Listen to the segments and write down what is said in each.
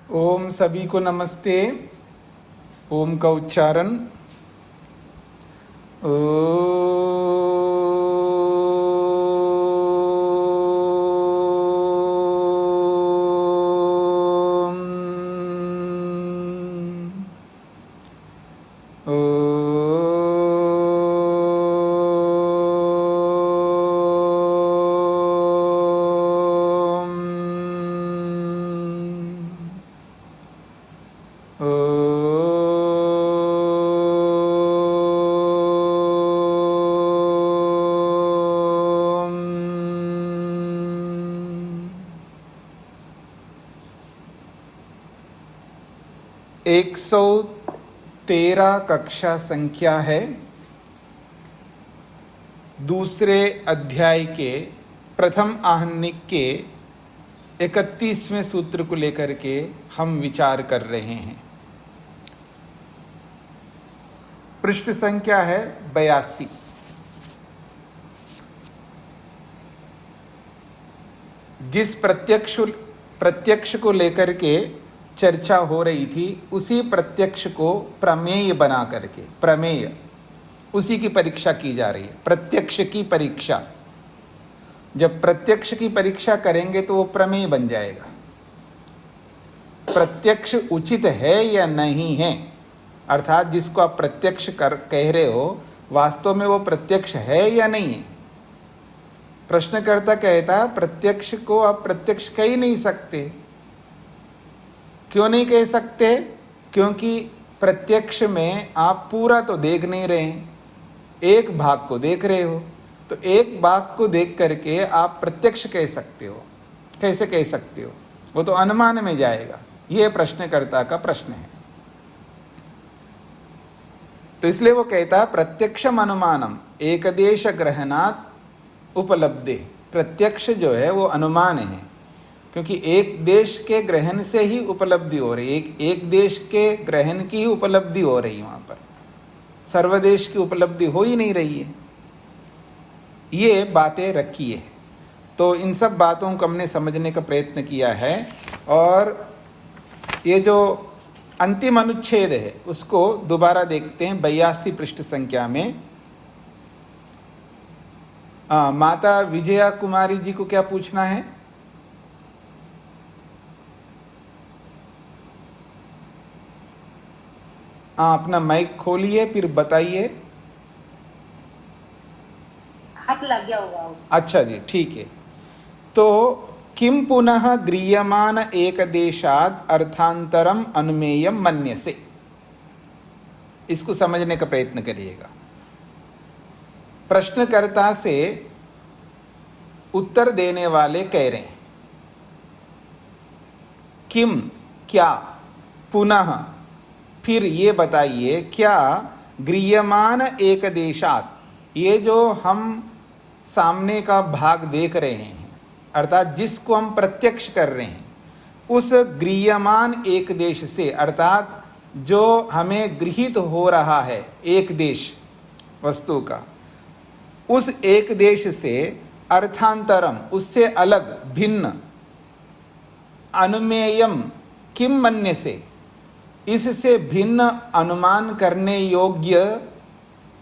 ओम सभी को नमस्ते। ओम का उच्चारण एक 113 कक्षा संख्या है। दूसरे अध्याय के प्रथम आहनिक के 31वें सूत्र को लेकर के हम विचार कर रहे हैं। पृष्ठ संख्या है 82। जिस प्रत्यक्ष को लेकर के चर्चा हो रही थी, उसी प्रत्यक्ष को प्रमेय बना करके, प्रमेय उसी की परीक्षा की जा रही है। प्रत्यक्ष की परीक्षा, जब प्रत्यक्ष की परीक्षा करेंगे तो वो प्रमेय बन जाएगा। प्रत्यक्ष उचित है या नहीं है, अर्थात जिसको आप प्रत्यक्ष कह रहे हो, वास्तव में वो प्रत्यक्ष है या नहीं है। प्रश्नकर्ता कहता प्रत्यक्ष को आप प्रत्यक्ष कह ही नहीं सकते। क्यों नहीं कह सकते? क्योंकि प्रत्यक्ष में आप पूरा तो देख नहीं रहे हैं, एक भाग को देख रहे हो। तो एक भाग को देख करके आप प्रत्यक्ष कह सकते हो? कैसे कह सकते हो? वो तो अनुमान में जाएगा। ये प्रश्नकर्ता का प्रश्न है। तो इसलिए वो कहता है प्रत्यक्षम अनुमानम एकदेश ग्रहणात् उपलब्धे। प्रत्यक्ष जो है वो अनुमान है, क्योंकि एक देश के ग्रहण से ही उपलब्धि हो रही है। एक देश के ग्रहण की ही उपलब्धि हो रही है, वहाँ पर सर्वदेश की उपलब्धि हो ही नहीं रही है। ये बातें रखी है। तो इन सब बातों को हमने समझने का प्रयत्न किया है, और ये जो अंतिम अनुच्छेद है उसको दोबारा देखते हैं 82 पृष्ठ संख्या में। माता विजया कुमारी जी को क्या पूछना है? अपना माइक खोलिए, फिर बताइए। हाथ लग गया होगा उसको। अच्छा जी, ठीक है। तो किम पुनः गृह्यमान एकदेशाद अर्थांतरम अनुमेयम मन्यसे, इसको समझने का प्रयत्न करिएगा। प्रश्नकर्ता से उत्तर देने वाले कह रहे हैं किम, क्या, पुनः, फिर ये बताइए, क्या गृह्यमान एकदेशात, ये जो हम सामने का भाग देख रहे हैं, अर्थात जिसको हम प्रत्यक्ष कर रहे हैं, उस गृह्यमान एक देश से, अर्थात जो हमें गृहीत हो रहा है एक देश वस्तु का, उस एक देश से अर्थांतरम, उससे अलग, भिन्न, अनुमेयम किम मन्य से, इससे भिन्न अनुमान करने योग्य।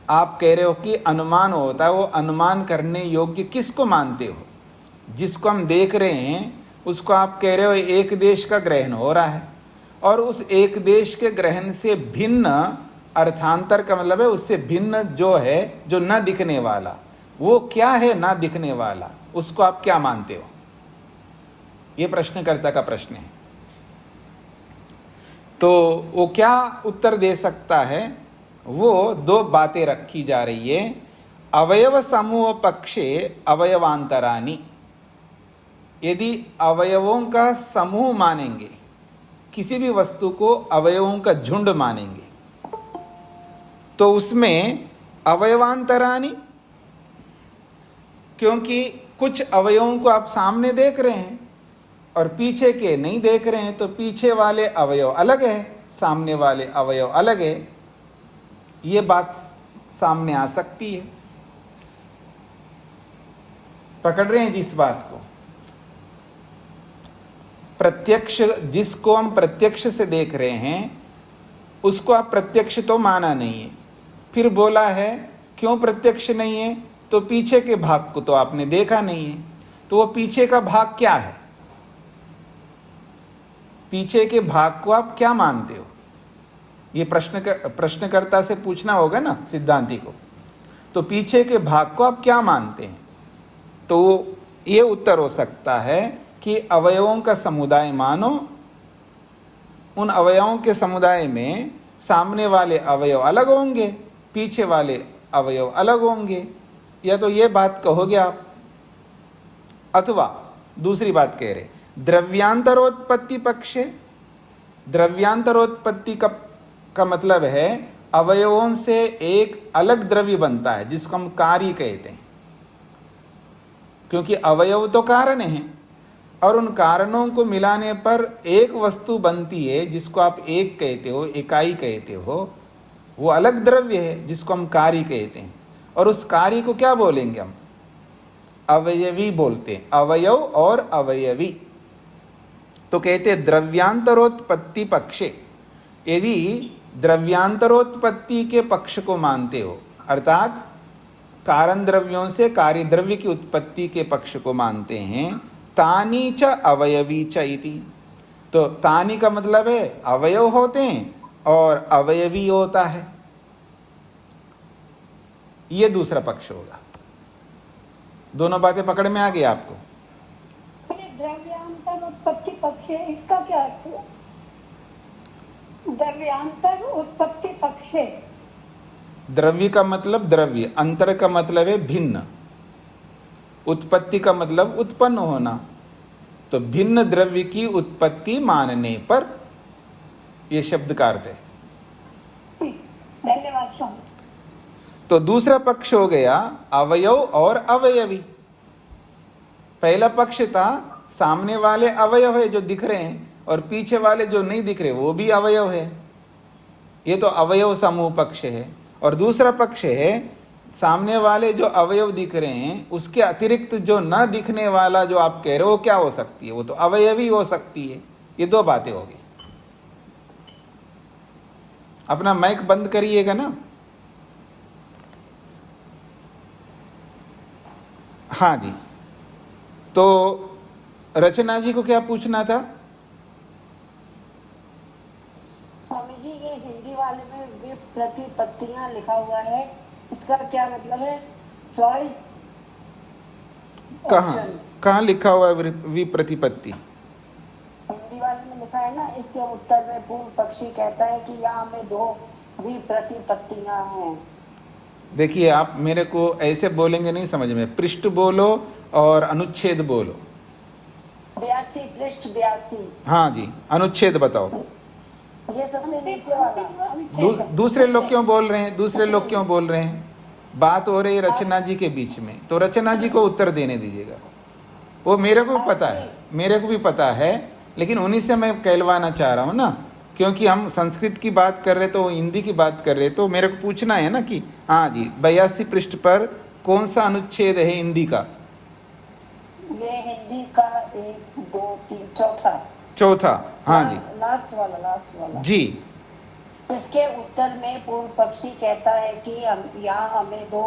आप कह रहे हो कि अनुमान होता है, वो अनुमान करने योग्य किसको मानते हो? जिसको हम देख रहे हैं उसको आप कह रहे हो एक देश का ग्रहण हो रहा है, और उस एक देश के ग्रहण से भिन्न, अर्थांतर का मतलब है उससे भिन्न जो है, जो न दिखने वाला, वो क्या है? ना दिखने वाला, उसको आप क्या मानते हो? ये प्रश्नकर्ता का प्रश्न है। तो वो क्या उत्तर दे सकता है? वो दो बातें रखी जा रही है। अवयव समूह पक्षे अवयवांतरानी, यदि अवयवों का समूह मानेंगे, किसी भी वस्तु को अवयवों का झुंड मानेंगे, तो उसमें अवयवांतरानी, क्योंकि कुछ अवयवों को आप सामने देख रहे हैं और पीछे के नहीं देख रहे हैं, तो पीछे वाले अवयव अलग है, सामने वाले अवयव अलग है। ये बात सामने आ सकती है। पकड़ रहे हैं जिस बात को? प्रत्यक्ष, जिसको हम प्रत्यक्ष से देख रहे हैं उसको आप प्रत्यक्ष तो माना नहीं है। फिर बोला है क्यों प्रत्यक्ष नहीं है, तो पीछे के भाग को तो आपने देखा नहीं है। तो वो पीछे का भाग क्या है, पीछे के भाग को आप क्या मानते हो, ये प्रश्नकर्ता से पूछना होगा ना सिद्धांती को। तो पीछे के भाग को आप क्या मानते हैं, तो ये उत्तर हो सकता है कि अवयवों का समुदाय मानो। उन अवयवों के समुदाय में सामने वाले अवयव अलग होंगे, पीछे वाले अवयव अलग होंगे, या तो ये बात कहोगे आप। अथवा दूसरी बात कह रहे, द्रव्यांतरोत्पत्ति पक्षे, द्रव्यांतरोत्पत्ति का मतलब है अवयवों से एक अलग द्रव्य बनता है जिसको हम कार्य कहते हैं, क्योंकि अवयव तो कारण हैं और उन कारणों को मिलाने पर एक वस्तु बनती है जिसको आप एक कहते हो, इकाई कहते हो। वो अलग द्रव्य है जिसको हम कार्य कहते हैं, और उस कार्य को क्या बोलेंगे हम, अवयवी बोलते हैं, अवयव और अवयवी। तो कहते हैं द्रव्यांतरोत्पत्ति पक्षे, यदि द्रव्यांतरोत्पत्ति के पक्ष को मानते हो, अर्थात कारण द्रव्यों से कार्य द्रव्य की उत्पत्ति के पक्ष को मानते हैं, तानी च अवयवी च इति। तो तानी का मतलब है अवयव होते हैं और अवयवी होता है, ये दूसरा पक्ष होगा। दोनों बातें पकड़ में आ गई आपको। द्रव्यांतर उत्पत्ति पक्ष है, इसका क्या अर्थ है? द्रव्यांतर उत्पत्ति पक्ष है। द्रव्य का मतलब द्रव्य, अंतर का मतलब है भिन्न, उत्पत्ति का मतलब उत्पन्न होना। तो भिन्न द्रव्य की उत्पत्ति मानने पर यह शब्द का अर्थ है। धन्यवाद स्वामी। तो दूसरा पक्ष हो गया अवयव और अवयवी। पहला पक्ष था सामने वाले अवयव है जो दिख रहे हैं और पीछे वाले जो नहीं दिख रहे वो भी अवयव है, ये तो अवयव समूह पक्ष है। और दूसरा पक्ष है सामने वाले जो अवयव दिख रहे हैं उसके अतिरिक्त जो न दिखने वाला जो आप कह रहे हो वो क्या हो सकती है, वो तो अवयवी हो सकती है। ये दो बातें हो गई। अपना माइक बंद करिएगा ना। हाँ जी, तो रचना जी को क्या पूछना था? स्वामी जी, ये हिंदी वाले में वे प्रतिपत्तियां लिखा हुआ है, इसका क्या मतलब है? चॉइस कहाँ लिखा हुआ है विप्रतिपत्ति? हिंदी वाले में लिखा है ना, इसके उत्तर में पूर्व पक्षी कहता है कि यहाँ में दो विप्रतिपत्तियां हैं। देखिए, आप मेरे को ऐसे बोलेंगे नहीं समझ में, पृष्ठ बोलो और अनुच्छेद बोलो। 82 पृष्ठ 82। हाँ जी, अनुच्छेद बताओ। ये सबसे नीचे वाला। दूसरे लोग क्यों बोल रहे हैं, दूसरे लोग क्यों बोल रहे हैं? बात हो रही है रचना जी के बीच में, तो रचना जी को उत्तर देने दीजिएगा। वो मेरे को भी पता है, मेरे को भी पता है, लेकिन उन्हीं से मैं कहलवाना चाह रहा हूँ ना, क्योंकि हम संस्कृत की बात कर रहे तो हिंदी की बात कर रहे, तो मेरे को पूछना है ना कि हाँ जी 82 पृष्ठ पर कौन सा अनुच्छेद है हिंदी का? ये हिंदी का 1 2 3 चौथा। हाँ जी, लास्ट वाला जी। इसके उत्तर में पूर्व पक्षी कहता है कि हम यहाँ हमें दो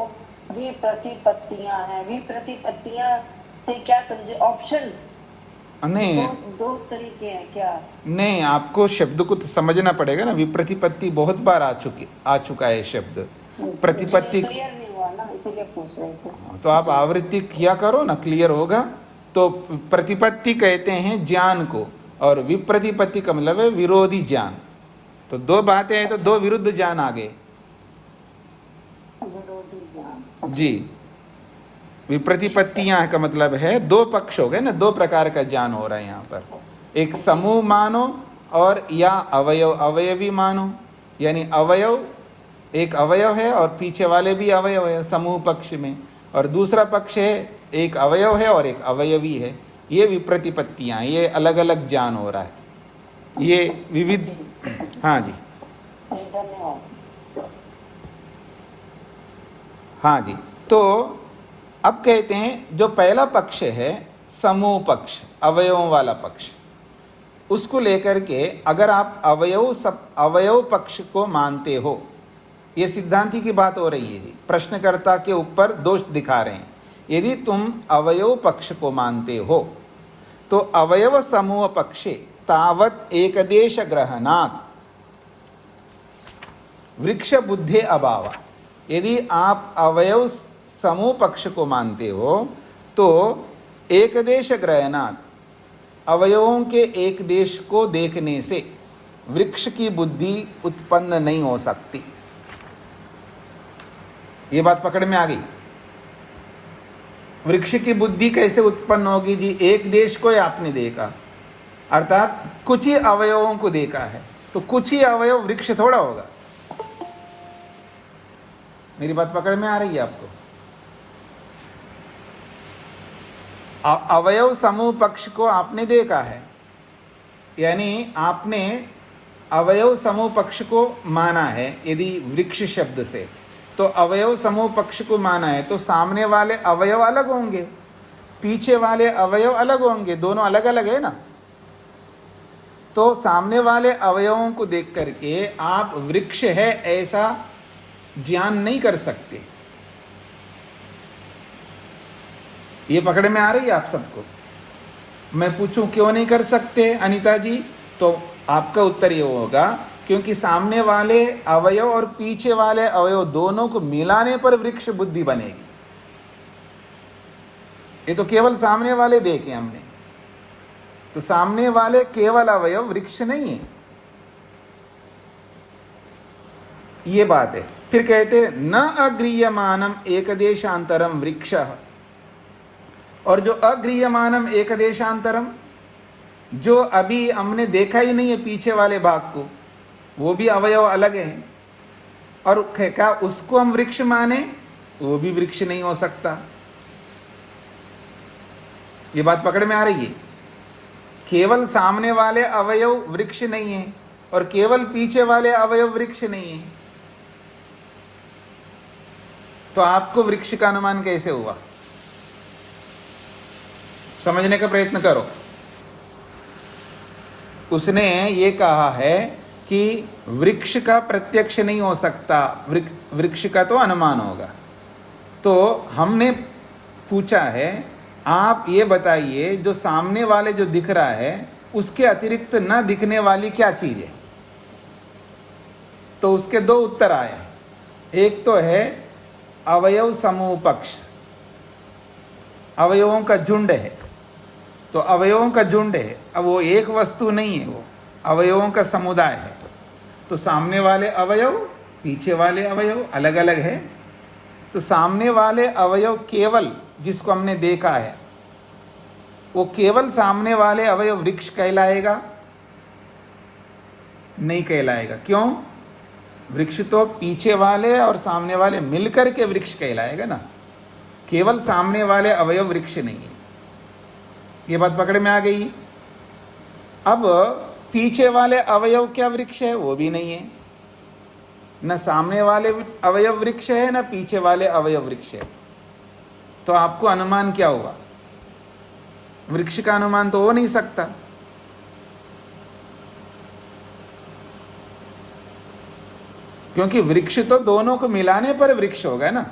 विप्रतिपत्तियां हैं। विप्रतिपत्तियां से क्या समझे? ऑप्शन नहीं, दो तरीके हैं क्या? नहीं, आपको शब्द को तो समझना पड़ेगा ना। विप्रतिपत्ति बहुत बार आ चुका है शब्द। प्रतिपत्ति क्लियर नहीं हुआ ना, इसीलिए पूछ रहे थे। तो आप आवृत्ति किया करो ना, क्लियर होगा। तो प्रतिपत्ति कहते हैं ज्ञान को, और विप्रतिपत्ति का मतलब है विरोधी ज्ञान। तो दो बातें हैं तो दो विरुद्ध ज्ञान आ गए। विरोधी ज्ञान जी, विप्रतिपत्तियां का मतलब है दो पक्ष हो गए ना, दो प्रकार का ज्ञान हो रहा है यहाँ पर। एक समूह मानो और या अवयवी मानो, यानी अवयव एक अवयव है और पीछे वाले भी अवयव है समूह पक्ष में, और दूसरा पक्ष है एक अवयव है और एक अवयवी है। ये विप्रतिपत्तियां, ये अलग अलग ज्ञान हो रहा है, ये विविध। हाँ जी, धन्यवाद। हाँ जी। तो अब कहते हैं जो पहला पक्ष है समूह पक्ष, अवयवों वाला पक्ष, उसको लेकर के अगर आप अवयव पक्ष को मानते हो, ये सिद्धांति की बात हो रही है जी, प्रश्नकर्ता के ऊपर दोष दिखा रहे हैं। यदि तुम अवयव पक्ष को मानते हो तो अवयव समूह पक्षे तावत एकदेश ग्रहणात् वृक्ष बुद्धि अभाव। यदि आप अवयव समूह पक्ष को मानते हो तो एकदेश ग्रहणात् अवयवों के एक देश को देखने से वृक्ष की बुद्धि उत्पन्न नहीं हो सकती। ये बात पकड़ में आ गई। वृक्ष की बुद्धि कैसे उत्पन्न होगी जी? एक देश को आपने देखा, अर्थात कुछ ही अवयवों को देखा है, तो कुछ ही अवयव वृक्ष थोड़ा होगा। मेरी बात पकड़ में आ रही है आपको? अवयव समूह पक्ष को आपने देखा है, यानी आपने अवयव समूह पक्ष को माना है। यदि वृक्ष शब्द से तो अवयव समूह पक्ष को माना है, तो सामने वाले अवयव अलग होंगे, पीछे वाले अवयव अलग होंगे, दोनों अलग अलग है ना। तो सामने वाले अवयवों को देख करके आप वृक्ष है ऐसा ज्ञान नहीं कर सकते। ये पकड़ में आ रही है आप सबको? मैं पूछूं क्यों नहीं कर सकते अनीता जी, तो आपका उत्तर ये होगा क्योंकि सामने वाले अवयव और पीछे वाले अवयव दोनों को मिलाने पर वृक्ष बुद्धि बनेगी। ये तो केवल सामने वाले देखे हमने, तो सामने वाले केवल अवयव वृक्ष नहीं है, ये बात है। फिर कहते न अग्रीयमानम एकदेशांतरम वृक्ष, और जो अग्रीयमानम एकदेशांतरम, जो अभी हमने देखा ही नहीं है पीछे वाले भाग को, वो भी अवयव अलग है, और क्या उसको हम वृक्ष माने? वो भी वृक्ष नहीं हो सकता। ये बात पकड़ में आ रही है? केवल सामने वाले अवयव वृक्ष नहीं है और केवल पीछे वाले अवयव वृक्ष नहीं है, तो आपको वृक्ष का अनुमान कैसे हुआ? समझने का प्रयत्न करो। उसने ये कहा है कि वृक्ष का प्रत्यक्ष नहीं हो सकता, वृक्ष का तो अनुमान होगा। तो हमने पूछा है आप ये बताइए जो सामने वाले जो दिख रहा है उसके अतिरिक्त न दिखने वाली क्या चीज है? तो उसके दो उत्तर आए। एक तो है अवयव समूह पक्ष, अवयवों का झुंड है, तो अवयवों का झुंड है। अब वो एक वस्तु नहीं है, वो अवयवों का समुदाय है। तो सामने वाले अवयव पीछे वाले अवयव अलग अलग है, तो सामने वाले अवयव केवल जिसको हमने देखा है वो केवल सामने वाले अवयव वृक्ष कहलाएगा? नहीं कहलाएगा। क्यों? वृक्ष तो पीछे वाले और सामने वाले मिलकर के वृक्ष कहलाएगा ना, केवल सामने वाले अवयव वृक्ष नहीं है। ये बात पकड़ में आ गई। अब पीछे वाले अवयव क्या वृक्ष है? वो भी नहीं है। न सामने वाले अवयव वृक्ष है न पीछे वाले अवयव वृक्ष है। तो आपको अनुमान क्या हुआ? वृक्ष का अनुमान तो हो नहीं सकता। क्योंकि वृक्ष तो दोनों को मिलाने पर वृक्ष होगा ना,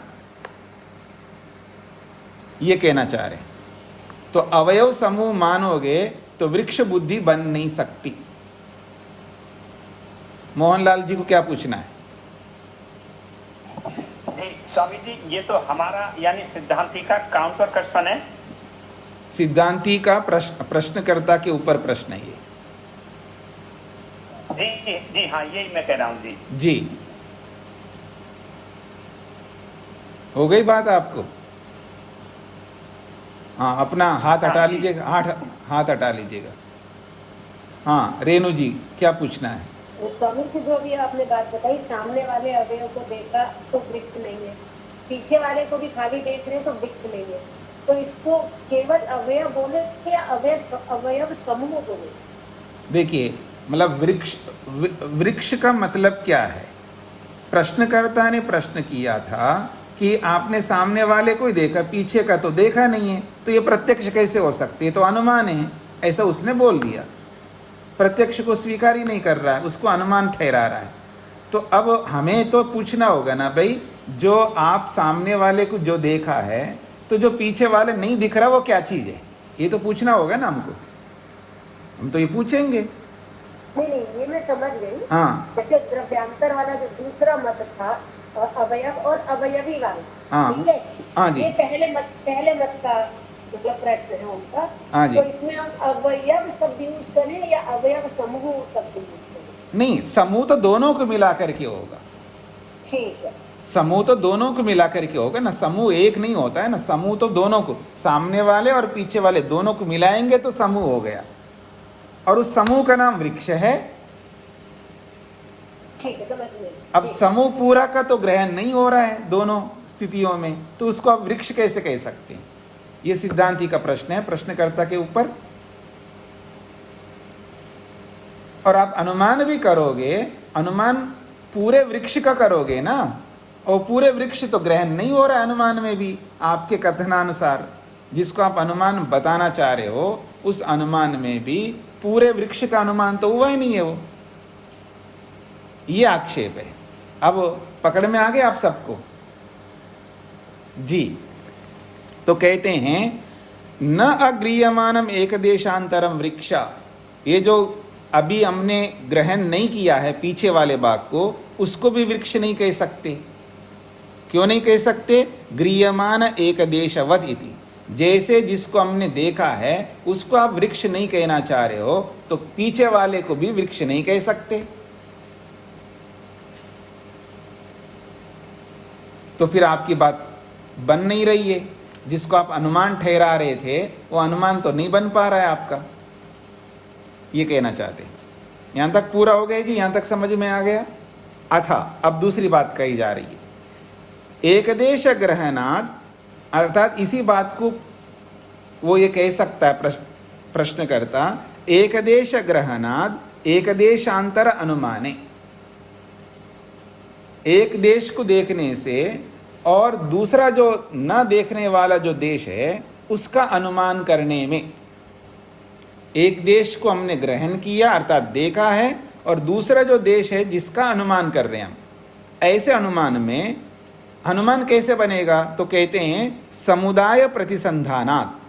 ये कहना चाह रहे। तो अवयव समूह मानोगे तो वृक्ष बुद्धि बन नहीं सकती। मोहनलाल जी को क्या पूछना है? स्वामी जी, ये तो हमारा यानी सिद्धांति का काउंटर क्वेश्चन है। सिद्धांति का प्रश्नकर्ता के ऊपर प्रश्न है ये। जी जी हाँ, यही मैं कह रहा हूँ जी। जी हो गई बात आपको? हाँ, अपना हाथ हटा लीजिएगा, हाथ हटा लीजिएगा। हाँ रेणु जी, क्या पूछना है? स्वामी जी, जो भी आपने बात बताई, सामने वाले अवयव को देखा तो वृक्ष नहीं है, पीछे वाले को भी खाली देख रहे हैं तो वृक्ष नहीं है, तो इसको केवल अवयव बोले या अवयव समूह बोले? देखिए, मतलब वृक्ष का मतलब क्या है? प्रश्नकर्ता ने प्रश्न किया था कि आपने सामने वाले को ही देखा, पीछे का तो देखा नहीं है, तो ये प्रत्यक्ष कैसे हो सकती है? तो अनुमान है, ऐसा उसने बोल दिया। प्रत्यक्ष को स्वीकार ही नहीं कर रहा है, उसको अनुमान ठहरा रहा है। तो अब हमें तो पूछना होगा ना भाई, जो आप सामने वाले को जो देखा है, तो जो पीछे वाले नहीं दिख रहा वो क्या चीज है, ये तो पूछना होगा ना हमको। हम तो ये पूछेंगे। नहीं, ये मैं समझ गई। हाँ जैसे द्रव्यांतर वाला जो दूसरा मत था, अवयव और अवयवी वाला, हाँ। ठीक है, हाँ जी। ये पहले मत का मतलब प्रश्न है उनका। हाँ जी। तो इसमें हम अवयव शब्द यूज करें या अवयव समूह शब्द यूज करें? नहीं, समूह तो दोनों को मिला करके होगा। ठीक है, समूह तो दोनों को मिला करके होगा ना, समूह एक नहीं होता है ना, समूह तो दोनों को, सामने वाले और पीछे वाले दोनों को मिलाएंगे तो समूह हो गया, और उस समूह का नाम वृक्ष है। ठीक है, समझ गई। अब समूह पूरा का तो ग्रहण नहीं हो रहा है दोनों स्थितियों में, तो उसको आप वृक्ष कैसे कह सकते हैं? ये सिद्धांती का प्रश्न है, प्रश्नकर्ता के ऊपर। और आप अनुमान भी करोगे, अनुमान पूरे वृक्ष का करोगे ना, और पूरे वृक्ष तो ग्रहण नहीं हो रहा है अनुमान में भी, आपके कथनानुसार जिसको आप अनुमान बताना चाह रहे हो, उस अनुमान में भी पूरे वृक्ष का अनुमान तो हुआ ही नहीं है वो। ये आक्षेप है। अब पकड़ में आ गए आप सबको जी। तो कहते हैं न अग्रीयमानम एक देशांतरम वृक्षा, ये जो अभी हमने ग्रहण नहीं किया है पीछे वाले भाग को, उसको भी वृक्ष नहीं कह सकते। क्यों नहीं कह सकते? गृह्यमान एक देशवत इति, जैसे जिसको हमने देखा है उसको आप वृक्ष नहीं कहना चाह रहे हो, तो पीछे वाले को भी वृक्ष नहीं कह सकते। तो फिर आपकी बात बन नहीं रही है। जिसको आप अनुमान ठहरा रहे थे वो अनुमान तो नहीं बन पा रहा है आपका, ये कहना चाहते। यहां तक पूरा हो गया जी? यहां तक समझ में आ गया? अच्छा, अब दूसरी बात कही जा रही है। एकदेश ग्रहणात, अर्थात इसी बात को वो ये कह सकता है प्रश्नकर्ता, एकदेश ग्रहणात एकदेशांतर अनुमाने, एक देश को देखने से और दूसरा जो न देखने वाला जो देश है उसका अनुमान करने में, एक देश को हमने ग्रहण किया अर्थात देखा है, और दूसरा जो देश है जिसका अनुमान कर रहे हैं हम, ऐसे अनुमान में अनुमान कैसे बनेगा? तो कहते हैं समुदाय प्रतिसंधानात्,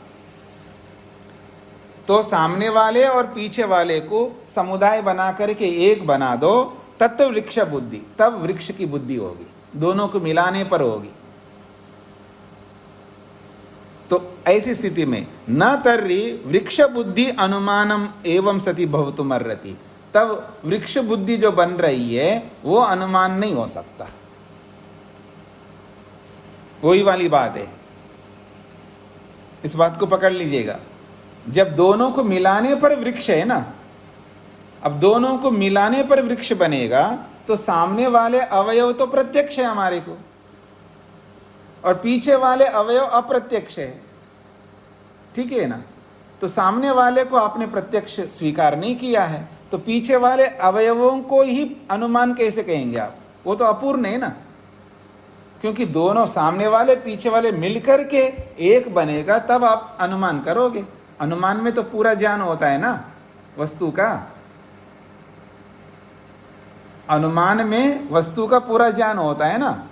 तो सामने वाले और पीछे वाले को समुदाय बना करके एक बना दो, तत्व वृक्ष बुद्धि, तब वृक्ष की बुद्धि होगी, दोनों को मिलाने पर होगी। तो ऐसी स्थिति में न तर्हि वृक्ष बुद्धि अनुमानम एवं सति भवतुमर्हति, तब वृक्ष बुद्धि जो बन रही है वो अनुमान नहीं हो सकता। वही वाली बात है, इस बात को पकड़ लीजिएगा। जब दोनों को मिलाने पर वृक्ष है ना, अब दोनों को मिलाने पर वृक्ष बनेगा, तो सामने वाले अवयव तो प्रत्यक्ष है हमारे को, और पीछे वाले अवयव अप्रत्यक्ष है, ठीक है ना? तो सामने वाले को आपने प्रत्यक्ष स्वीकार नहीं किया है, तो पीछे वाले अवयवों को ही अनुमान कैसे कहेंगे आप? वो तो अपूर्ण है ना, क्योंकि दोनों सामने वाले पीछे वाले मिलकर के एक बनेगा, तब आप अनुमान करोगे। अनुमान में तो पूरा ज्ञान होता है ना वस्तु का, अनुमान में वस्तु का पूरा ज्ञान होता है ना।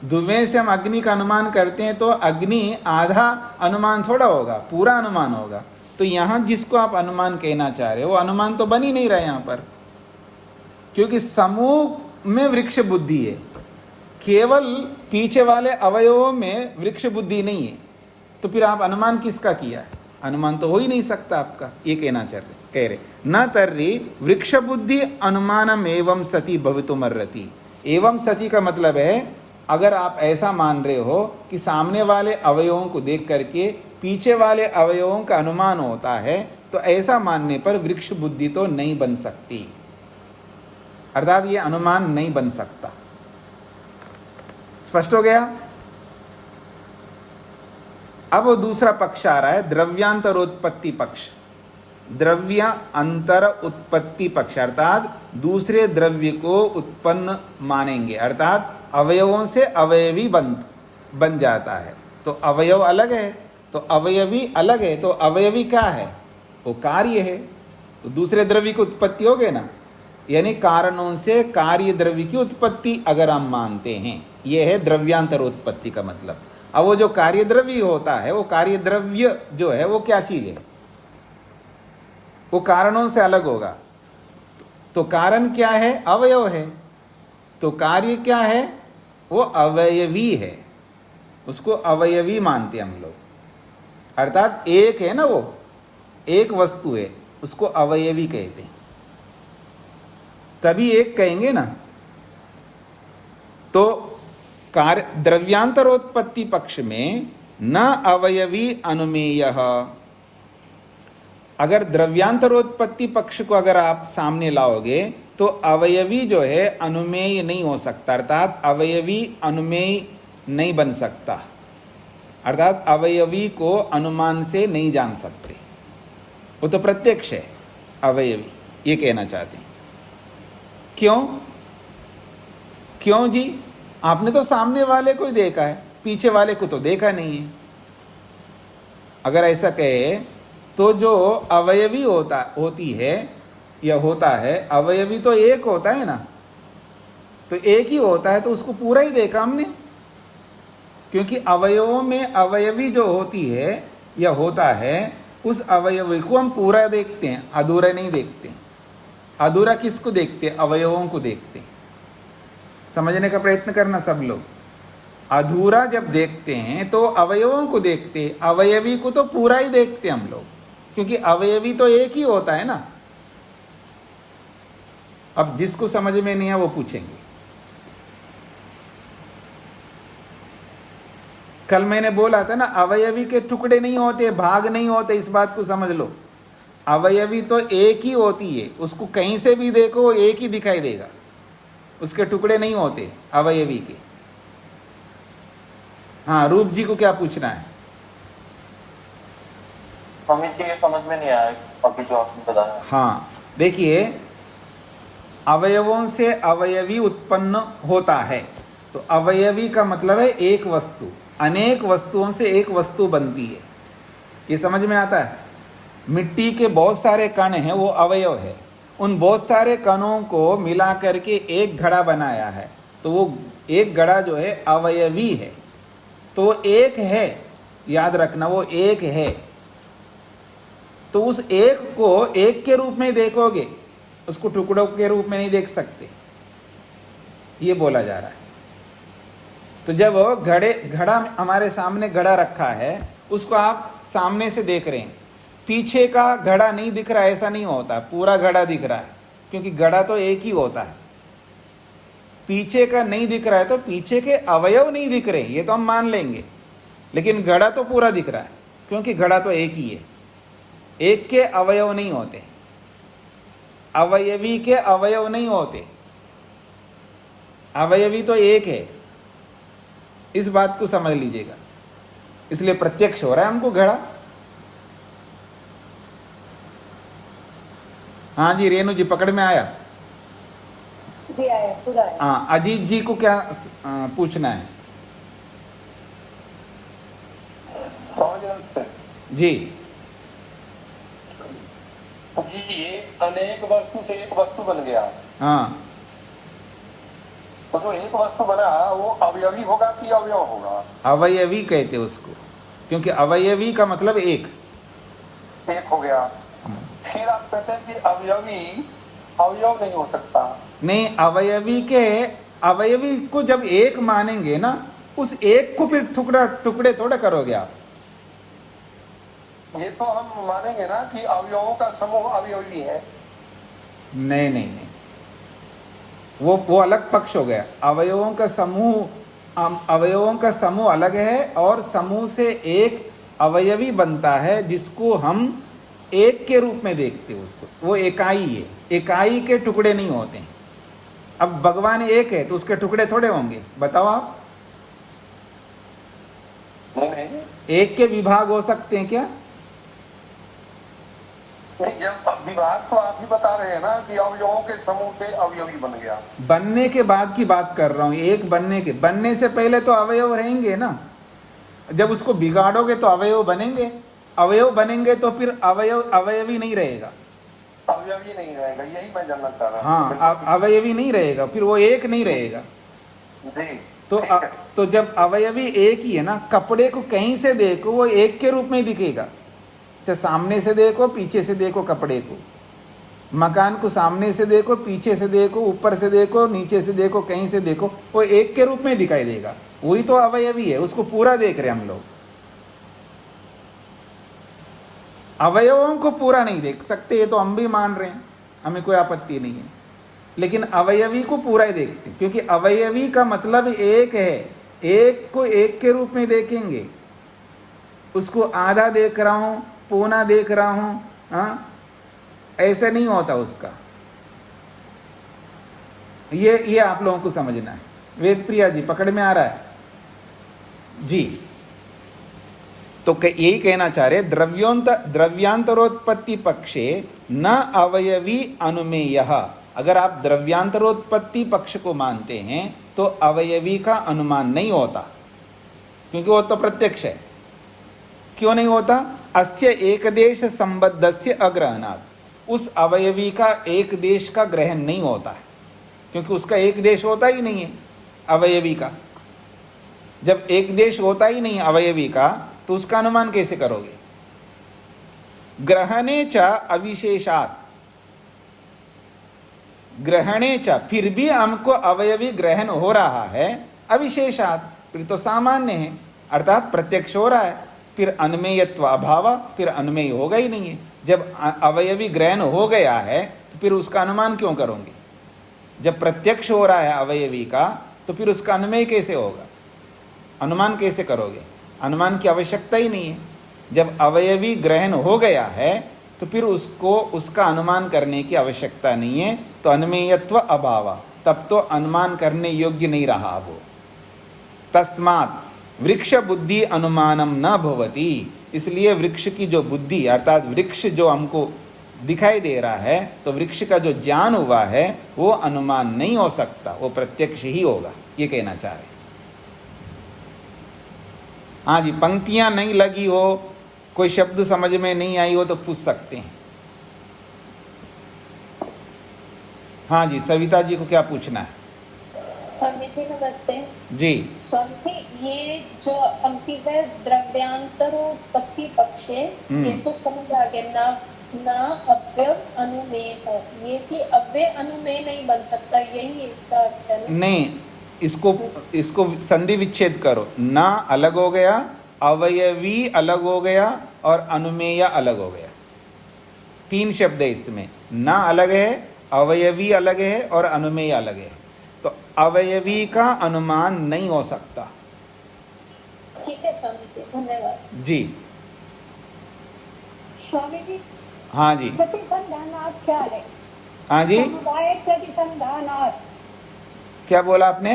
धुएं से हम अग्नि का अनुमान करते हैं, तो अग्नि आधा अनुमान थोड़ा होगा, पूरा अनुमान होगा। तो यहां जिसको आप अनुमान कहना चाह रहे हो वो अनुमान तो बन ही नहीं रहा यहां पर, क्योंकि समूह में वृक्ष बुद्धि है, केवल पीछे वाले अवयवों में वृक्ष बुद्धि नहीं है। तो फिर आप अनुमान किसका किया है? अनुमान तो हो ही नहीं सकता आपका, ये कहना कह रहे। न तर्हि वृक्ष बुद्धि अनुमानम एवं सति भवितुमर्हति। एवं सति का मतलब है, अगर आप ऐसा मान रहे हो कि सामने वाले अवयवों को देख करके पीछे वाले अवयवों का अनुमान होता है, तो ऐसा मानने पर वृक्ष बुद्धि तो नहीं बन सकती, अर्थात ये अनुमान नहीं बन सकता। स्पष्ट हो गया? अब वो दूसरा पक्ष आ रहा है, द्रव्यांतरोत्पत्ति पक्ष। द्रव्य अंतर उत्पत्ति पक्ष, अर्थात दूसरे द्रव्य को उत्पन्न मानेंगे, अर्थात अवयवों से अवयवी बन जाता है। तो अवयव अलग है, तो अवयवी अलग है, तो अवयवी क्या है? वो कार्य है। तो दूसरे द्रव्य की उत्पत्ति हो गए ना, यानी कारणों से कार्य द्रव्य की उत्पत्ति अगर हम मानते हैं, यह है द्रव्यांतर उत्पत्ति का मतलब। अब वो जो कार्य द्रव्य होता है, वो कार्य द्रव्य जो है वो क्या चीज है, वो कारणों से अलग होगा। तो कारण क्या है, अवयव है। तो कार्य क्या है, वो अवयवी है, उसको अवयवी मानते हैं हम लोग। अर्थात एक है ना, वो एक वस्तु है, उसको अवयवी कहते हैं, तभी एक कहेंगे ना। तो कार्य द्रव्यांतरोत्पत्ति पक्ष में न अवयवी अनुमेय, अगर द्रव्यांतरोत्पत्ति पक्ष को अगर आप सामने लाओगे तो अवयवी जो है अनुमेय नहीं हो सकता, अर्थात अवयवी अनुमेय नहीं बन सकता, अर्थात अवयवी को अनुमान से नहीं जान सकते, वो तो प्रत्यक्ष है अवयवी, ये कहना चाहते हैं। क्यों क्यों जी, आपने तो सामने वाले को ही देखा है, पीछे वाले को तो देखा नहीं है। अगर ऐसा कहे तो जो अवयवी होती है या होता है, अवयवी तो एक होता है ना, तो एक ही होता है, तो उसको पूरा ही देखा हमने, क्योंकि अवयवों में अवयवी जो होती है या होता है, उस अवयवी को हम पूरा देखते हैं, अधूरा नहीं देखते। अधूरा किसको देखते हैं, अवयवों को देखते हैं। समझने का प्रयत्न करना सब लोग। अधूरा जब देखते हैं तो अवयवों को देखते, अवयवी को तो पूरा ही देखते हम लोग, क्योंकि अवयवी तो एक ही होता है ना। अब जिसको समझ में नहीं है वो पूछेंगे। कल मैंने बोला था ना, अवयवी के टुकड़े नहीं होते, भाग नहीं होते, इस बात को समझ लो। अवयवी तो एक ही होती है, उसको कहीं से भी देखो वो एक ही दिखाई देगा, उसके टुकड़े नहीं होते अवयवी के। हाँ, रूप जी को क्या पूछना है? अमित जी, ये समझ में नहीं आया अभी जो आपने बताया। हाँ, देखिए, अवयवों से अवयवी उत्पन्न होता है, तो अवयवी का मतलब है एक वस्तु, अनेक वस्तुओं से एक वस्तु बनती है, ये समझ में आता है। मिट्टी के बहुत सारे कण हैं, वो अवयव है, उन बहुत सारे कणों को मिला करके एक घड़ा बनाया है, तो वो एक घड़ा जो है अवयवी है, तो वो एक है, याद रखना वो एक है। तो उस एक को एक के रूप में देखोगे, उसको टुकड़ों के रूप में नहीं देख सकते, ये बोला जा रहा है। तो जब घड़ा हमारे सामने घड़ा रखा है, उसको आप सामने से देख रहे हैं, पीछे का घड़ा नहीं दिख रहा, ऐसा नहीं होता, पूरा घड़ा दिख रहा है, क्योंकि घड़ा तो एक ही होता है। पीछे का नहीं दिख रहा है तो पीछे के अवयव नहीं दिख रहे, ये तो हम मान लेंगे, लेकिन घड़ा तो पूरा दिख रहा है, क्योंकि घड़ा तो एक ही है, एक के अवयव नहीं होते, अवयवी के अवयव नहीं होते, अवयवी तो एक है, इस बात को समझ लीजिएगा। इसलिए प्रत्यक्ष हो रहा है हमको घड़ा। हाँ जी, रेणु जी पकड़ में आया? जी आया, पूरा आया। हाँ, अजीत जी को क्या पूछना है? जी जी, ये अनेक वस्तु से एक वस्तु बन गया। हाँ, तो जो एक वस्तु बना वो अवयवी होगा कि अवयव होगा? अवयवी कहते हैं उसको, क्योंकि अवयवी का मतलब एक हो गया। फिर आप कहते हैं कि अवयवी अवयव नहीं हो सकता। नहीं, अवयवी को जब एक मानेंगे ना, उस एक को फिर टुकड़े थोड़े करोगे आप। ये तो हम मानेंगे ना कि अवयवों का समूह अवयवी है। नहीं नहीं नहीं, वो अलग पक्ष हो गया। अवयवों का समूह अलग है, और समूह से एक अवयवी बनता है, जिसको हम एक के रूप में देखते हैं उसको, वो इकाई है, इकाई के टुकड़े नहीं होते हैं। अब भगवान एक है तो उसके टुकड़े थोड़े होंगे, बताओ आप? नहीं, एक के विभाग हो सकते हैं क्या? नहीं, जब विभाग तो आप ही बता रहे हैं ना कि अवयवों के समूह से अवयवी बन गया। बनने के बाद की बात कर रहा हूं, एक बनने से पहले तो अवयव रहेंगे ना। जब उसको बिगाड़ोगे तो अवयव बनेंगे, अवयव बनेंगे तो फिर अवयवी नहीं रहेगा। अवयवी नहीं रहेगा, यही मैं जानना चाह रहा हूँ। हाँ, अवयवी नहीं रहेगा, फिर वो एक नहीं रहेगा। जी तो ठीक है। तो जब अवयवी एक ही है ना, कपड़े को कहीं से देखो वो एक के रूप में ही दिखेगा। चाहे सामने से देखो, पीछे से देखो, कपड़े को, मकान को सामने से देखो, पीछे से देखो, ऊपर से देखो, नीचे से देखो, कहीं से देखो, वो एक के रूप में दिखाई देगा। वही तो अवयवी है, उसको पूरा देख रहे हम लोग। अवयवों को पूरा नहीं देख सकते, ये तो हम भी मान रहे हैं, हमें कोई आपत्ति नहीं है, लेकिन अवयवी को पूरा ही देखते, क्योंकि अवयवी का मतलब एक है। एक को एक के रूप में देखेंगे, उसको आधा देख रहा हूं, पौना देख रहा हूं, हाँ, ऐसा नहीं होता उसका। ये आप लोगों को समझना है। वेद प्रिया जी पकड़ में आ रहा है जी? तो यही कहना चाह रहे, द्रव्यांतरोत्पत्ति पक्षे न अवयवी अनुमेय। अगर आप द्रव्यांतरोत्पत्ति पक्ष को मानते हैं तो अवयवी का अनुमान नहीं होता, क्योंकि वो तो प्रत्यक्ष है। क्यों नहीं होता? अस्य एकदेश संबद्धस्य अग्रहणात्, उस अवयवी का एक देश का ग्रहण नहीं होता है, क्योंकि उसका एक देश होता ही नहीं है अवयवी का। जब एक देश होता ही नहीं अवयवी का, तो उसका अनुमान कैसे करोगे? ग्रहणे च अविशेषात्, ग्रहणे च, फिर भी हमको अवयवी ग्रहण हो रहा है, अविशेषात्, फिर तो सामान्य है, अर्थात प्रत्यक्ष हो रहा है, फिर अनुमेयत्व अभाव, फिर अनुमेय होगा ही नहीं है। जब अवयवी ग्रहण हो गया है तो फिर उसका अनुमान क्यों करोगे? जब प्रत्यक्ष हो रहा है अवयवी का, तो फिर उसका अनुमेय कैसे होगा? अनुमान कैसे करोगे? अनुमान की आवश्यकता ही नहीं है। जब अवयवी ग्रहण हो गया है तो फिर उसको उसका अनुमान करने की आवश्यकता नहीं है, तो अनुमेयत्व अभाव, तब तो अनुमान करने योग्य नहीं रहा वो। तस्मात् वृक्ष बुद्धि अनुमानम न भवति, इसलिए वृक्ष की जो बुद्धि, अर्थात वृक्ष जो हमको दिखाई दे रहा है, तो वृक्ष का जो ज्ञान हुआ है वो अनुमान नहीं हो सकता, वो प्रत्यक्ष ही होगा, ये कहना चाह रहे। हाँ जी, पंक्तियां नहीं लगी हो, कोई शब्द समझ में नहीं आई हो तो पूछ सकते हैं। हाँ जी, सविता जी को क्या पूछना है? स्वामी जी नमस्ते जी। स्वामी, ये जो पंक्ति है द्रव्यांतरोत्पत्ति पक्षे, ये तो समझ आ गया, ना अव्यय अनुमेय है, ये कि अव्यय अनुमेय नहीं बन सकता, यही इसका अर्थ है ना? नहीं, इसको संधि विच्छेद करो। ना अलग हो गया, अवयवी अलग हो गया और अनुमेय अलग हो गया। तीन शब्द है इसमें, ना अलग है, अवयवी अलग है और अनुमेय अलग है। तो अवयवी का अनुमान नहीं हो सकता। ठीक है स्वामी जी, धन्यवाद जी। स्वामी जी, हाँ जी। प्रतिसंधानार्थ क्या है? हाँ जी, समुदाय प्रतिसंधानार्थ, क्या बोला आपने?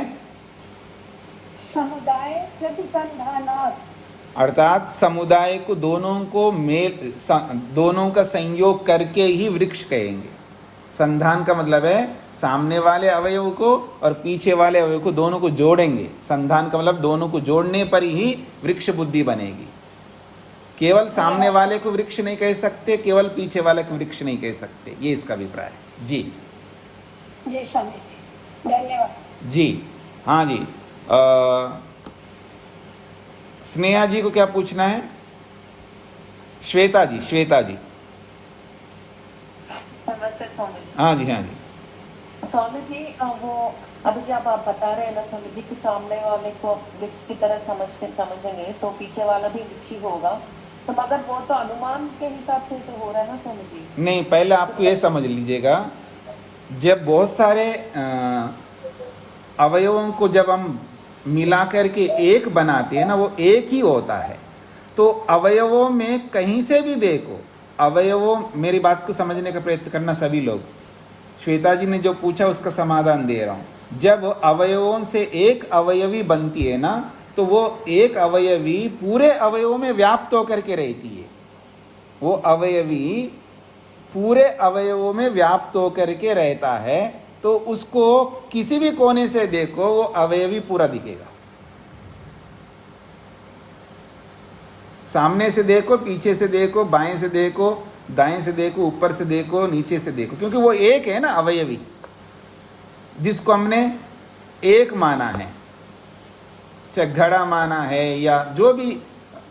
समुदाय प्रतिसंधानार्थ, अर्थात समुदाय को दोनों का संयोग करके ही वृक्ष कहेंगे। संधान का मतलब है सामने वाले अवयव को और पीछे वाले अवयव को, दोनों को जोड़ेंगे। संधान का मतलब दोनों को जोड़ने पर ही वृक्ष बुद्धि बनेगी। केवल सामने वाले को वृक्ष नहीं कह सकते, केवल पीछे वाले को वृक्ष नहीं कह सकते, ये इसका अभिप्राय है। जी जी स्वामी जी, धन्यवाद जी। हाँ जी, स्नेहा जी को क्या पूछना है? श्वेता जी, श्वेता जी। नमस्ते स्वामी जी। हाँ जी, हाँ जी। स्वामी जी, वो अभी जब आप बता रहे हैं ना स्वामी जी कि सामने वाले को वृक्ष की तरह समझेंगे तो पीछे वाला भी वृक्ष ही होगा, तो मगर वो तो अनुमान के हिसाब से तो हो रहा है ना स्वामी जी? नहीं, पहले आपको ये समझ लीजिएगा, जब बहुत सारे अवयवों को जब हम मिला करके एक बनाते हैं ना, वो एक ही होता है। तो अवयवों में कहीं से भी देखो, अवयवों, मेरी बात को समझने का प्रयत्न करना सभी लोग। श्वेता जी ने जो पूछा उसका समाधान दे रहा हूँ। जब अवयवों से एक अवयवी बनती है ना, तो वो एक अवयवी पूरे अवयवों में व्याप्त होकर के रहती है। वो अवयवी पूरे अवयवों में व्याप्त होकर के रहता है, तो उसको किसी भी कोने से देखो वो अवयवी पूरा दिखेगा। सामने से देखो, पीछे से देखो, बाएं से देखो, दाएं से देखो, ऊपर से देखो, नीचे से देखो, क्योंकि वो एक है ना अवयवी, जिसको हमने एक माना है, चाहे घड़ा माना है या जो भी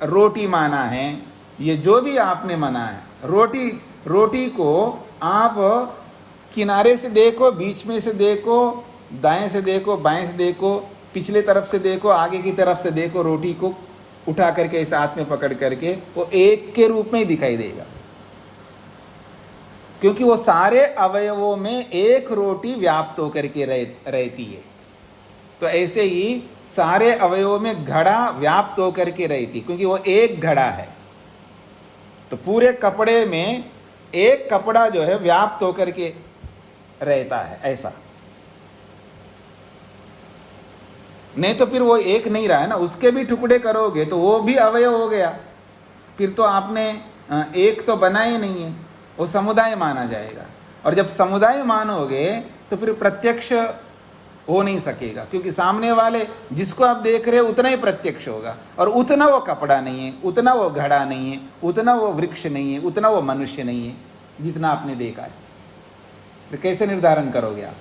रोटी माना है, ये जो भी आपने माना है, रोटी को आप किनारे से देखो, बीच में से देखो, दाएं से देखो, बाएं से देखो, पिछले तरफ से देखो, आगे की तरफ से देखो, रोटी को उठा करके इस हाथ में पकड़ करके वो एक के रूप में ही दिखाई देगा, क्योंकि वो सारे अवयवों में एक रोटी व्याप्त होकर के रहती है। तो ऐसे ही सारे अवयवों में घड़ा व्याप्त होकर के रहती, क्योंकि वो एक घड़ा है। तो पूरे कपड़े में एक कपड़ा जो है व्याप्त होकर के रहता है, ऐसा नहीं तो फिर वो एक नहीं रहा है ना, उसके भी टुकड़े करोगे तो वो भी अवयव हो गया, फिर तो आपने एक तो बना ही नहीं है, वो समुदाय माना जाएगा। और जब समुदाय मानोगे तो फिर प्रत्यक्ष हो नहीं सकेगा, क्योंकि सामने वाले जिसको आप देख रहे हो उतना ही प्रत्यक्ष होगा, और उतना वो कपड़ा नहीं है, उतना वो घड़ा नहीं है, उतना वो वृक्ष नहीं है, उतना वो मनुष्य नहीं है जितना आपने देखा है। तो कैसे निर्धारण करोगे आप?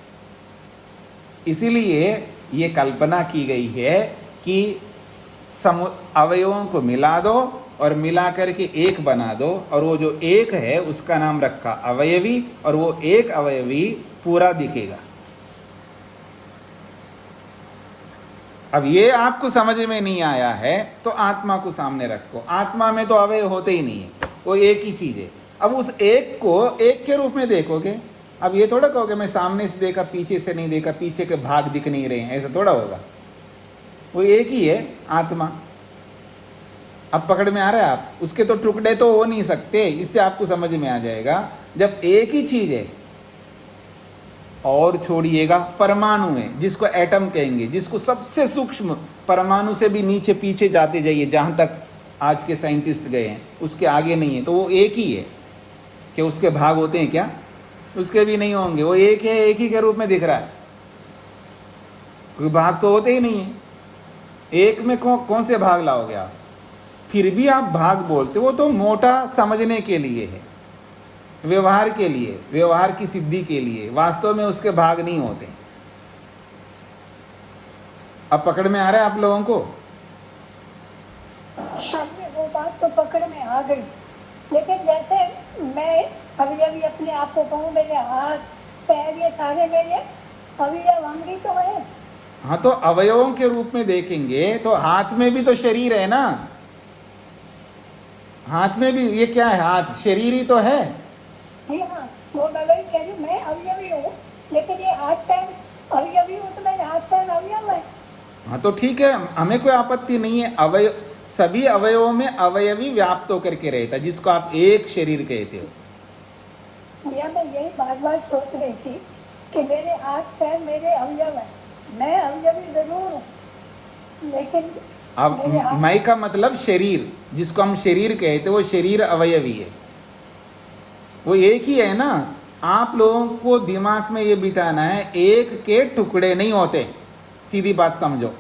इसीलिए ये कल्पना की गई है कि अवयवों को मिला दो और मिला करके एक बना दो, और वो जो एक है उसका नाम रखा अवयवी, और वो एक अवयवी पूरा दिखेगा। अब ये आपको समझ में नहीं आया है तो आत्मा को सामने रखो। आत्मा में तो अवयव होते ही नहीं है, वो एक ही चीज है। अब उस एक को एक के रूप में देखोगे। अब ये थोड़ा कहोगे मैं सामने से देखा, पीछे से नहीं देखा, पीछे के भाग दिख नहीं रहे हैं, ऐसा थोड़ा होगा। वो एक ही है आत्मा। अब पकड़ में आ रहा है आप? उसके तो टुकड़े तो हो नहीं सकते, इससे आपको समझ में आ जाएगा। जब एक ही चीज है, और छोड़िएगा परमाणु है, जिसको एटम कहेंगे, जिसको सबसे सूक्ष्म परमाणु से भी नीचे पीछे जाते जाइए, जहां तक आज के साइंटिस्ट गए हैं उसके आगे नहीं है, तो वो एक ही है। क्या उसके भाग होते हैं क्या? उसके भी नहीं होंगे। वो एक है, एक ही के रूप में दिख रहा है, कोई भाग तो होते ही नहीं है। एक में कौन से भाग लाओगे आप? फिर भी आप भाग बोलते, वो तो मोटा समझने के लिए है, व्यवहार के लिए, व्यवहार की सिद्धि के लिए। वास्तव में उसके भाग नहीं होते। अब पकड़ में आ रहा है आप लोगों को? सामने वो बात तो पकड़ में आ गई, लेकिन जैसे मैं अभी अपने आप को कहूँ, मेरे हाथ पैर ये सारे मेरे अवयव अंगी तो है। हाँ, तो अवयवों के रूप में देखेंगे तो हाथ में भी तो शरीर है ना। हाथ में भी ये क्या है? हाथ शरीर ही तो है। जी हाँ, वो मैं वही कह रही हूँ, मैं अवयवी हूँ, लेकिन ये हाथ पैर अवयवी हूँ तो मेरे हाथ पैर अवयव है। हाँ, तो ठीक है, हमें कोई आपत्ति नहीं है। सभी अवयवों में अवयवी व्याप्त होकर के रहता है, जिसको आप एक शरीर कहते हो। भैया मैं यही बार बार सोच रही थी कि मेरे हाथ पैर मेरे अवयव है, मैं अवयवी जरूर हूँ, लेकिन अब मई का मतलब शरीर, जिसको हम शरीर कहते वो शरीर अवयवी है, वो एक ही है ना। आप लोगों को दिमाग में ये बिठाना है, एक के टुकड़े नहीं होते। सीधी बात समझो,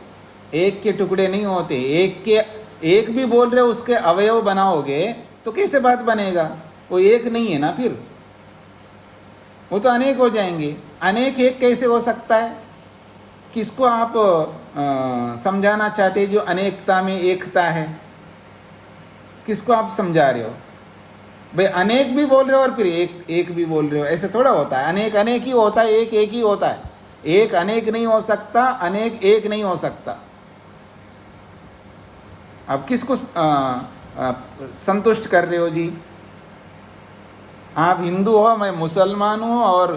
एक के टुकड़े नहीं होते। एक भी बोल रहे हो उसके अवयव बनाओगे तो कैसे बात बनेगा? वो एक नहीं है ना, फिर वो तो अनेक हो जाएंगे। अनेक एक कैसे हो सकता है? किसको आप समझाना चाहते हैं जो अनेकता में एकता है? किसको आप समझा रहे हो भाई? अनेक भी बोल रहे हो और फिर एक भी बोल रहे हो, ऐसे थोड़ा होता है। अनेक अनेक ही होता है, एक एक ही होता है। एक अनेक नहीं हो सकता, अनेक एक नहीं हो सकता। अब किसको संतुष्ट कर रहे हो जी? आप हिंदू हो, मैं मुसलमान हूँ, और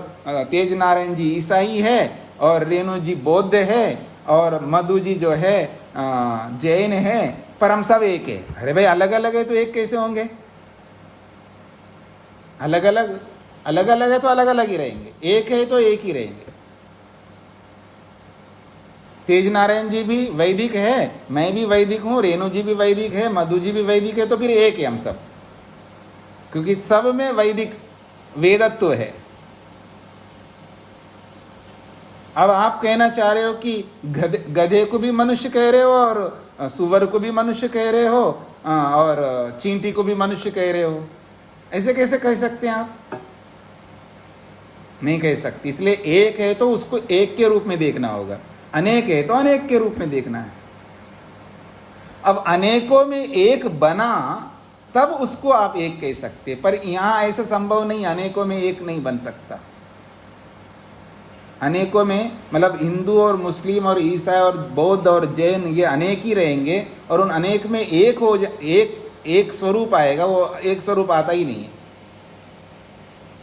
तेज नारायण जी ईसाई है, और रेणु जी बौद्ध है, और मधु जी जो है जैन है, पर हम सब एक है। अरे भाई अलग अलग है तो एक कैसे होंगे? अलग अलग है तो अलग अलग ही रहेंगे, एक है तो एक ही रहेंगे। तेज नारायण जी भी वैदिक है, मैं भी वैदिक हूँ, रेणु जी भी वैदिक है, मधु जी भी वैदिक है, तो फिर एक है हम सब, क्योंकि सब में वैदिक वेदत्व है। अब आप कहना चाह रहे हो कि गधे को भी मनुष्य कह रहे हो, और सुअर को भी मनुष्य कह रहे हो, और चींटी को भी मनुष्य कह रहे हो, ऐसे कैसे कह सकते हैं आप? नहीं कह सकते। इसलिए एक है तो उसको एक के रूप में देखना होगा, अनेक है तो अनेक के रूप में देखना है। अब अनेकों में एक बना तब उसको आप एक कह सकते, पर यहां ऐसा संभव नहीं, अनेकों में एक नहीं बन सकता। अनेकों में मतलब हिंदू और मुस्लिम और ईसाई और बौद्ध और जैन ये अनेक ही रहेंगे, और उन अनेक में एक स्वरूप आएगा, वो एक स्वरूप आता ही नहीं है,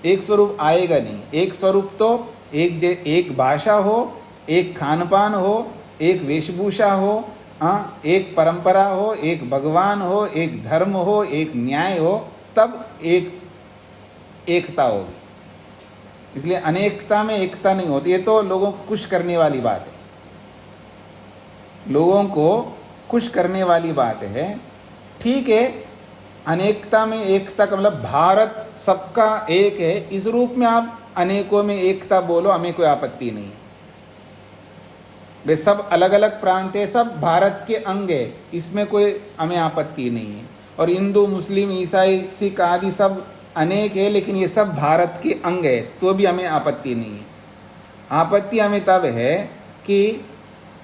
एक स्वरूप आएगा नहीं। एक स्वरूप तो एक भाषा हो, एक खान पान हो, एक वेशभूषा हो, एक परंपरा हो, एक भगवान हो, एक धर्म हो, एक न्याय हो, तब एकता होगी। इसलिए अनेकता में एकता नहीं होती। ये तो लोगों को खुश करने वाली बात है, लोगों को खुश करने वाली बात है। ठीक है, अनेकता में एकता का मतलब भारत सबका एक है, इस रूप में आप अनेकों में एकता बोलो, हमें कोई आपत्ति नहीं है। वे सब अलग अलग प्रांत है, सब भारत के अंग है, इसमें कोई हमें आपत्ति नहीं है। और हिंदू मुस्लिम ईसाई सिख आदि सब अनेक है, लेकिन ये सब भारत के अंग है, तो भी हमें आपत्ति नहीं है। आपत्ति हमें तब है कि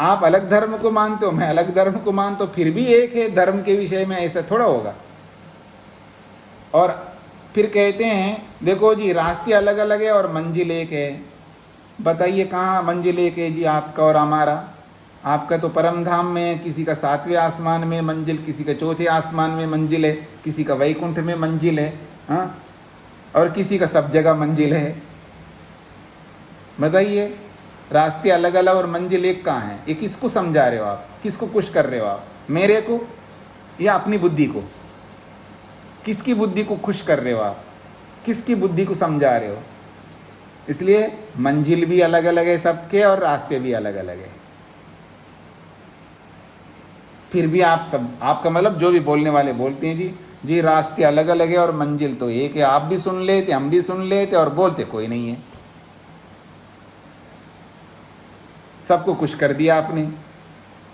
आप अलग धर्म को मानते हो, मैं अलग धर्म को मानता हूं, फिर भी एक है धर्म के विषय में, ऐसा थोड़ा होगा। और फिर कहते हैं देखो जी रास्ते अलग अलग है और मंजिल एक है। बताइए कहाँ मंजिल एक है जी आपका और हमारा? आपका तो परम धाम में है, किसी का 7वें आसमान में मंजिल, किसी का 4थे आसमान में मंजिल है, किसी का वैकुंठ में मंजिल है, हाँ, और किसी का सब जगह मंजिल है। बताइए रास्ते अलग अलग और मंजिल एक कहाँ है? ये किसको समझा रहे हो आप? किसको खुश कर रहे हो आप? मेरे को या अपनी बुद्धि को? किसकी बुद्धि को खुश कर रहे हो आप? किसकी बुद्धि को समझा रहे हो? इसलिए मंजिल भी अलग अलग है सबके और रास्ते भी अलग अलग है। फिर भी आप सब, आपका मतलब जो भी बोलने वाले बोलते हैं जी रास्ते अलग अलग है और मंजिल तो एक है। आप भी सुन लेते, हम भी सुन लेते, और बोलते कोई नहीं है। सबको खुश कर दिया आपने,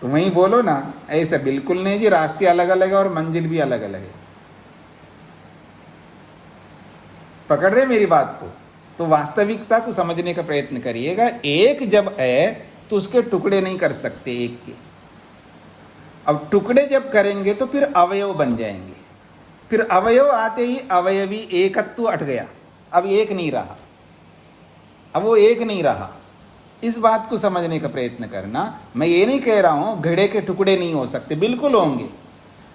तो वहीं बोलो ना, ऐसा बिल्कुल नहीं जी, रास्ते अलग अलग है और मंजिल भी अलग अलग है। पकड़ रहे मेरी बात को? तो वास्तविकता को समझने का प्रयत्न करिएगा। एक जब है तो उसके टुकड़े नहीं कर सकते एक के। अब टुकड़े जब करेंगे तो फिर अवयव बन जाएंगे। फिर अवयव आते ही अवयवी एकत्व हट गया, अब एक नहीं रहा, अब वो एक नहीं रहा। इस बात को समझने का प्रयत्न करना। मैं ये नहीं कह रहा हूं घड़े के टुकड़े नहीं हो सकते, बिल्कुल होंगे।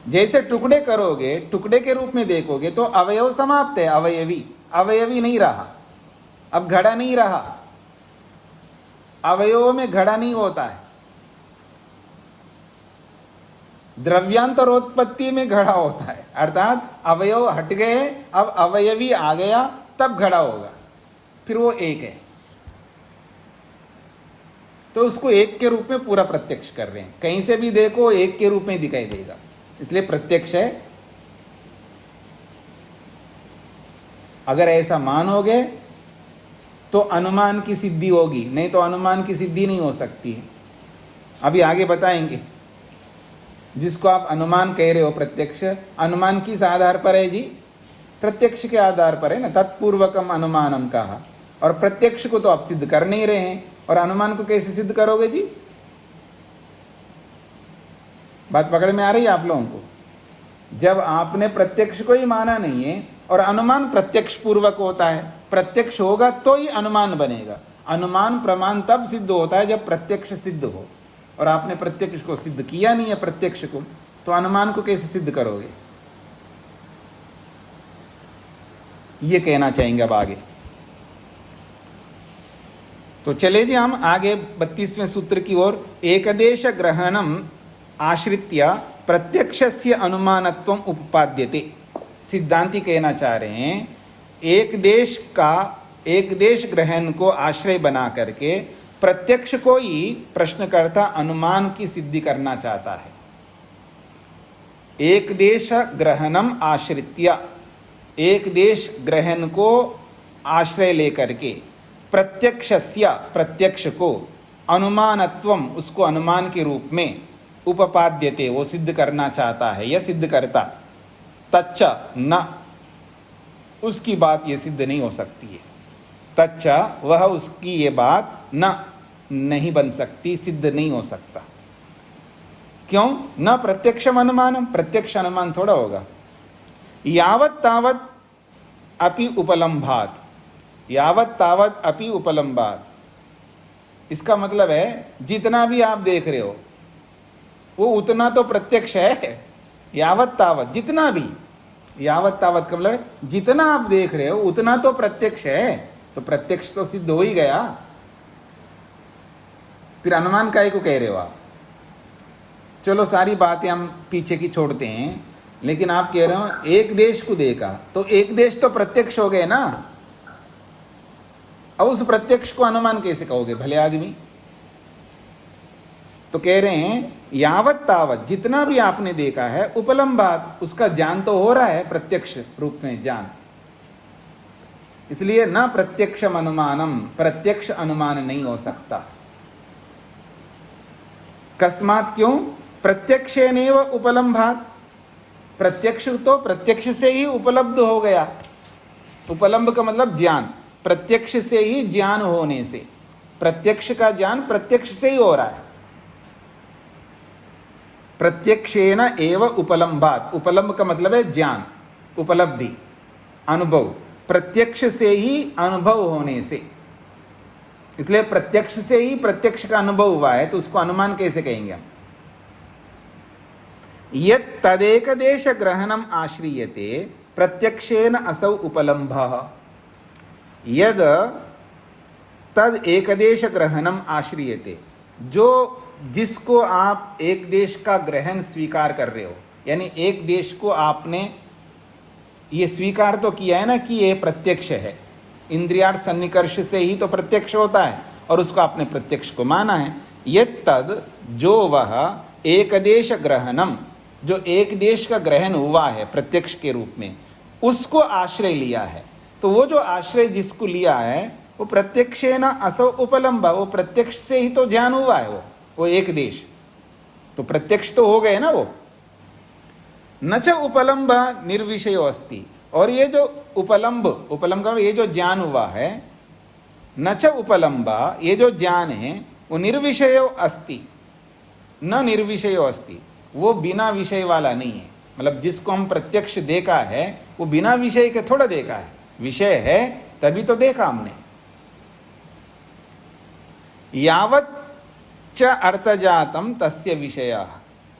जैसे टुकड़े करोगे, टुकड़े के रूप में देखोगे तो अवयव समाप्त है, अवयवी नहीं रहा, अब घड़ा नहीं रहा। अवयवों में घड़ा नहीं होता है, द्रव्यांतरोत्पत्ति में घड़ा होता है। अर्थात अवयव हट गए, अब अवयवी आ गया, तब घड़ा होगा, फिर वो एक है। तो उसको एक के रूप में पूरा प्रत्यक्ष कर रहे हैं। कहीं से भी देखो एक के रूप में दिखाई देगा, इसलिए प्रत्यक्ष है। अगर ऐसा मानोगे तो अनुमान की सिद्धि होगी, नहीं तो अनुमान की सिद्धि नहीं हो सकती है। अभी आगे बताएंगे। जिसको आप अनुमान कह रहे हो प्रत्यक्ष, अनुमान किस आधार पर है जी? प्रत्यक्ष के आधार पर है ना, तत्पूर्वकम अनुमानम कहा। और प्रत्यक्ष को तो आप सिद्ध कर नहीं रहे हैं, और अनुमान को कैसे सिद्ध करोगे जी? बात पकड़ में आ रही है आप लोगों को? जब आपने प्रत्यक्ष को ही माना नहीं है, और अनुमान प्रत्यक्ष पूर्वक होता है, प्रत्यक्ष होगा तो ही अनुमान बनेगा। अनुमान प्रमाण तब सिद्ध होता है जब प्रत्यक्ष सिद्ध हो, और आपने प्रत्यक्ष को सिद्ध किया नहीं है प्रत्यक्ष को, तो अनुमान को कैसे सिद्ध करोगे? ये कहना चाहेंगे अब आगे। तो चले जी हम आगे 32वें सूत्र की ओर। एकदेश ग्रहणम आश्रित्य प्रत्यक्षस्य अनुमानत्वम उपपाद्यते। सिद्धांती कहना चाह रहे हैं एक देश ग्रहण को आश्रय बना करके प्रत्यक्ष को ही प्रश्नकर्ता अनुमान की सिद्धि करना चाहता है। एक देश ग्रहणम आश्रित्य, एक देश ग्रहण को आश्रय लेकर के प्रत्यक्षस्य, प्रत्यक्ष को, अनुमानत्वम, उसको अनुमान के रूप में, उपपाद्यते, वो सिद्ध करना चाहता है या सिद्ध करता। तच्च न, उसकी बात ये सिद्ध नहीं हो सकती है। तच्चा वह उसकी ये बात न नहीं बन सकती, सिद्ध नहीं हो सकता। क्यों? न प्रत्यक्षम अनुमानम, प्रत्यक्ष अनुमान थोड़ा होगा। यावत तावत अपि उपलम्भात, यावत तावत अपि उपलम्भात, इसका मतलब है जितना भी आप देख रहे हो वो उतना तो प्रत्यक्ष है। यावत तावत, जितना भी, यावत तावत का मतलब है जितना आप देख रहे हो उतना तो प्रत्यक्ष है। तो प्रत्यक्ष तो सिद्ध हो ही गया, फिर अनुमान काहे को कह रहे हो आप? चलो सारी बातें हम पीछे की छोड़ते हैं, लेकिन आप कह रहे हो एक देश को देखा, तो एक देश तो प्रत्यक्ष हो गए ना। अब उस प्रत्यक्ष को अनुमान कैसे कहोगे भले आदमी? तो कह रहे हैं यावत तावत, जितना भी आपने देखा है, उपलम्बात, उसका ज्ञान तो हो रहा है प्रत्यक्ष रूप में ज्ञान। इसलिए न प्रत्यक्षम अनुमानम, प्रत्यक्ष अनुमान नहीं हो सकता। कस्मात, क्यों? प्रत्यक्षेनैव उपलम्भात, प्रत्यक्ष तो प्रत्यक्ष से ही उपलब्ध हो गया। उपलम्ब का मतलब ज्ञान, प्रत्यक्ष से ही ज्ञान होने से, प्रत्यक्ष का ज्ञान प्रत्यक्ष से ही हो रहा है। प्रत्यक्षेन एव उपलम्भात, उपलम्ब का मतलब है ज्ञान, उपलब्धि, अनुभव, प्रत्यक्ष से ही अनुभव होने से। इसलिए प्रत्यक्ष से ही प्रत्यक्ष का अनुभव हुआ है, तो उसको अनुमान कैसे कहेंगे हम? यत् तदेक देश ग्रहणम आश्रियते प्रत्यक्षेन असौ उपलम्भः। यद तद एकदेश ग्रहणम आश्रियते, जो जिसको आप एक देश का ग्रहण स्वीकार कर रहे हो, यानी एक देश को आपने ये स्वीकार तो किया है ना कि ये प्रत्यक्ष है। इंद्रियार्थ सन्निकर्ष से ही तो प्रत्यक्ष होता है, और उसको आपने प्रत्यक्ष को माना है। यत् तद, जो वह एकदेश ग्रहणम, जो एक देश का ग्रहण हुआ है प्रत्यक्ष के रूप में, उसको आश्रय लिया है। तो वो जो आश्रय जिसको लिया है वो प्रत्यक्षेन असौ उपलम्ब, वो प्रत्यक्ष से ही तो ज्ञान हुआ है। वो एक देश तो प्रत्यक्ष तो हो गए ना वो। न च उपलम्ब निर्विषयो अस्ति, और ये जो उपलम्ब, उपलम्ब का ये जो ज्ञान हुआ है, न च उपलम्ब, ये जो ज्ञान है वो निर्विषयो अस्ति, न निर्विषयो अस्ति, वो बिना विषय वाला नहीं है। मतलब जिसको हम प्रत्यक्ष देखा है वो बिना विषय के थोड़ा देखा है, विषय है तभी तो देखा हमने। यावत च अर्थजातम तस्य विषयः,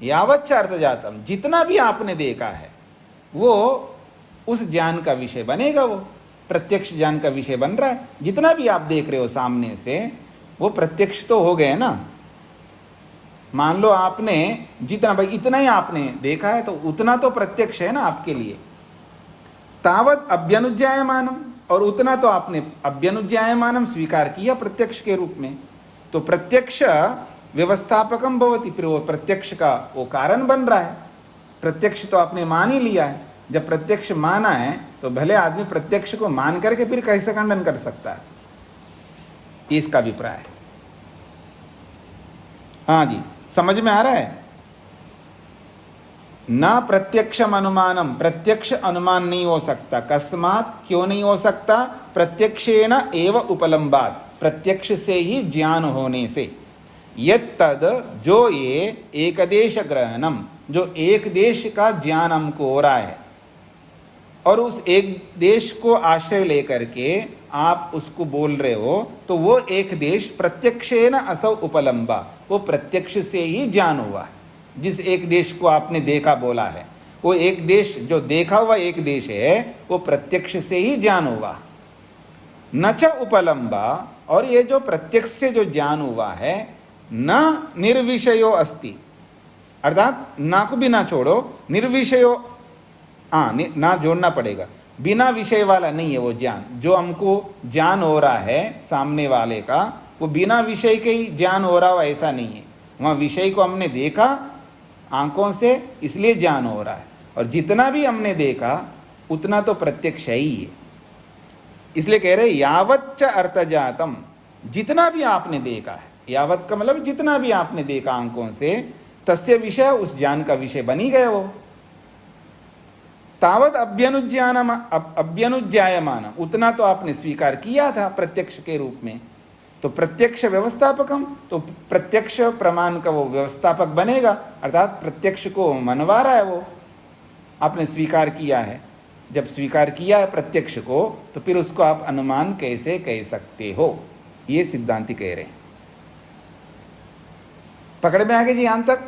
यावत च अर्थजातम, जितना भी आपने देखा है वो उस ज्ञान का विषय बनेगा, वो प्रत्यक्ष ज्ञान का विषय बन रहा है। जितना भी आप देख रहे हो सामने से वो प्रत्यक्ष तो हो गए ना। मान लो आपने जितना, भाई इतना ही आपने देखा है तो उतना तो प्रत्यक्ष है ना आपके लिए। तावत अभ्यनुज्ञायमानम, और उतना तो आपने अभ्यनुज्ञायमानम स्वीकार किया प्रत्यक्ष के रूप में। तो प्रत्यक्ष व्यवस्थापकम भवति, फिर वो प्रत्यक्ष का वो कारण बन रहा है। प्रत्यक्ष तो आपने मान ही लिया है। जब प्रत्यक्ष माना है तो भले आदमी प्रत्यक्ष को मान करके फिर कैसे खंडन कर सकता है, इसका अभिप्राय है। हाँ जी, समझ में आ रहा है? ना प्रत्यक्षम अनुमानम, प्रत्यक्ष अनुमान नहीं हो सकता। कस्मात, क्यों नहीं हो सकता? प्रत्यक्षेण एव उपलम्बात, प्रत्यक्ष से ही ज्ञान होने से। यत् तद, जो ये एकदेश ग्रहणम, जो एक देश का ज्ञान हमको हो रहा है, और उस एक देश को आश्रय लेकर के आप उसको बोल रहे हो, तो वो एक देश प्रत्यक्षेन असौ उपलम्बा, वो प्रत्यक्ष से ही ज्ञान हुआ है। जिस एक देश को आपने देखा बोला है, वो एक देश जो देखा हुआ एक देश है वो प्रत्यक्ष से ही ज्ञान हुआ। न च उपलम्बा, और ये जो प्रत्यक्ष से जो ज्ञान हुआ है, न निर्विषयो अस्ति, अर्थात ना को भी ना छोड़ो, निर्विषयो, हाँ ना जोड़ना पड़ेगा, बिना विषय वाला नहीं है वो ज्ञान। जो हमको ज्ञान हो रहा है सामने वाले का, वो बिना विषय के ही ज्ञान हो रहा हो ऐसा नहीं है। वहाँ विषय को हमने देखा आंखों से, इसलिए ज्ञान हो रहा है, और जितना भी हमने देखा उतना तो प्रत्यक्ष ही है। इसलिए कह रहे यावत च अर्थजातम, जितना भी आपने देखा है, यावत का मतलब जितना भी आपने देखा आंखों से, तस्य विषय, उस ज्ञान का विषय बनी गए वो। तावत अभ्यनुज्ञायमान, उतना तो आपने स्वीकार किया था प्रत्यक्ष के रूप में, तो प्रत्यक्ष व्यवस्थापकम, तो प्रत्यक्ष प्रमाण का वो व्यवस्थापक बनेगा, अर्थात प्रत्यक्ष को मनवा रहा है वो, आपने स्वीकार किया है। जब स्वीकार किया है प्रत्यक्ष को, तो फिर उसको आप अनुमान कैसे कह सकते हो, ये सिद्धांति कह रहे हैं। पकड़ में आ गए जी यहां तक।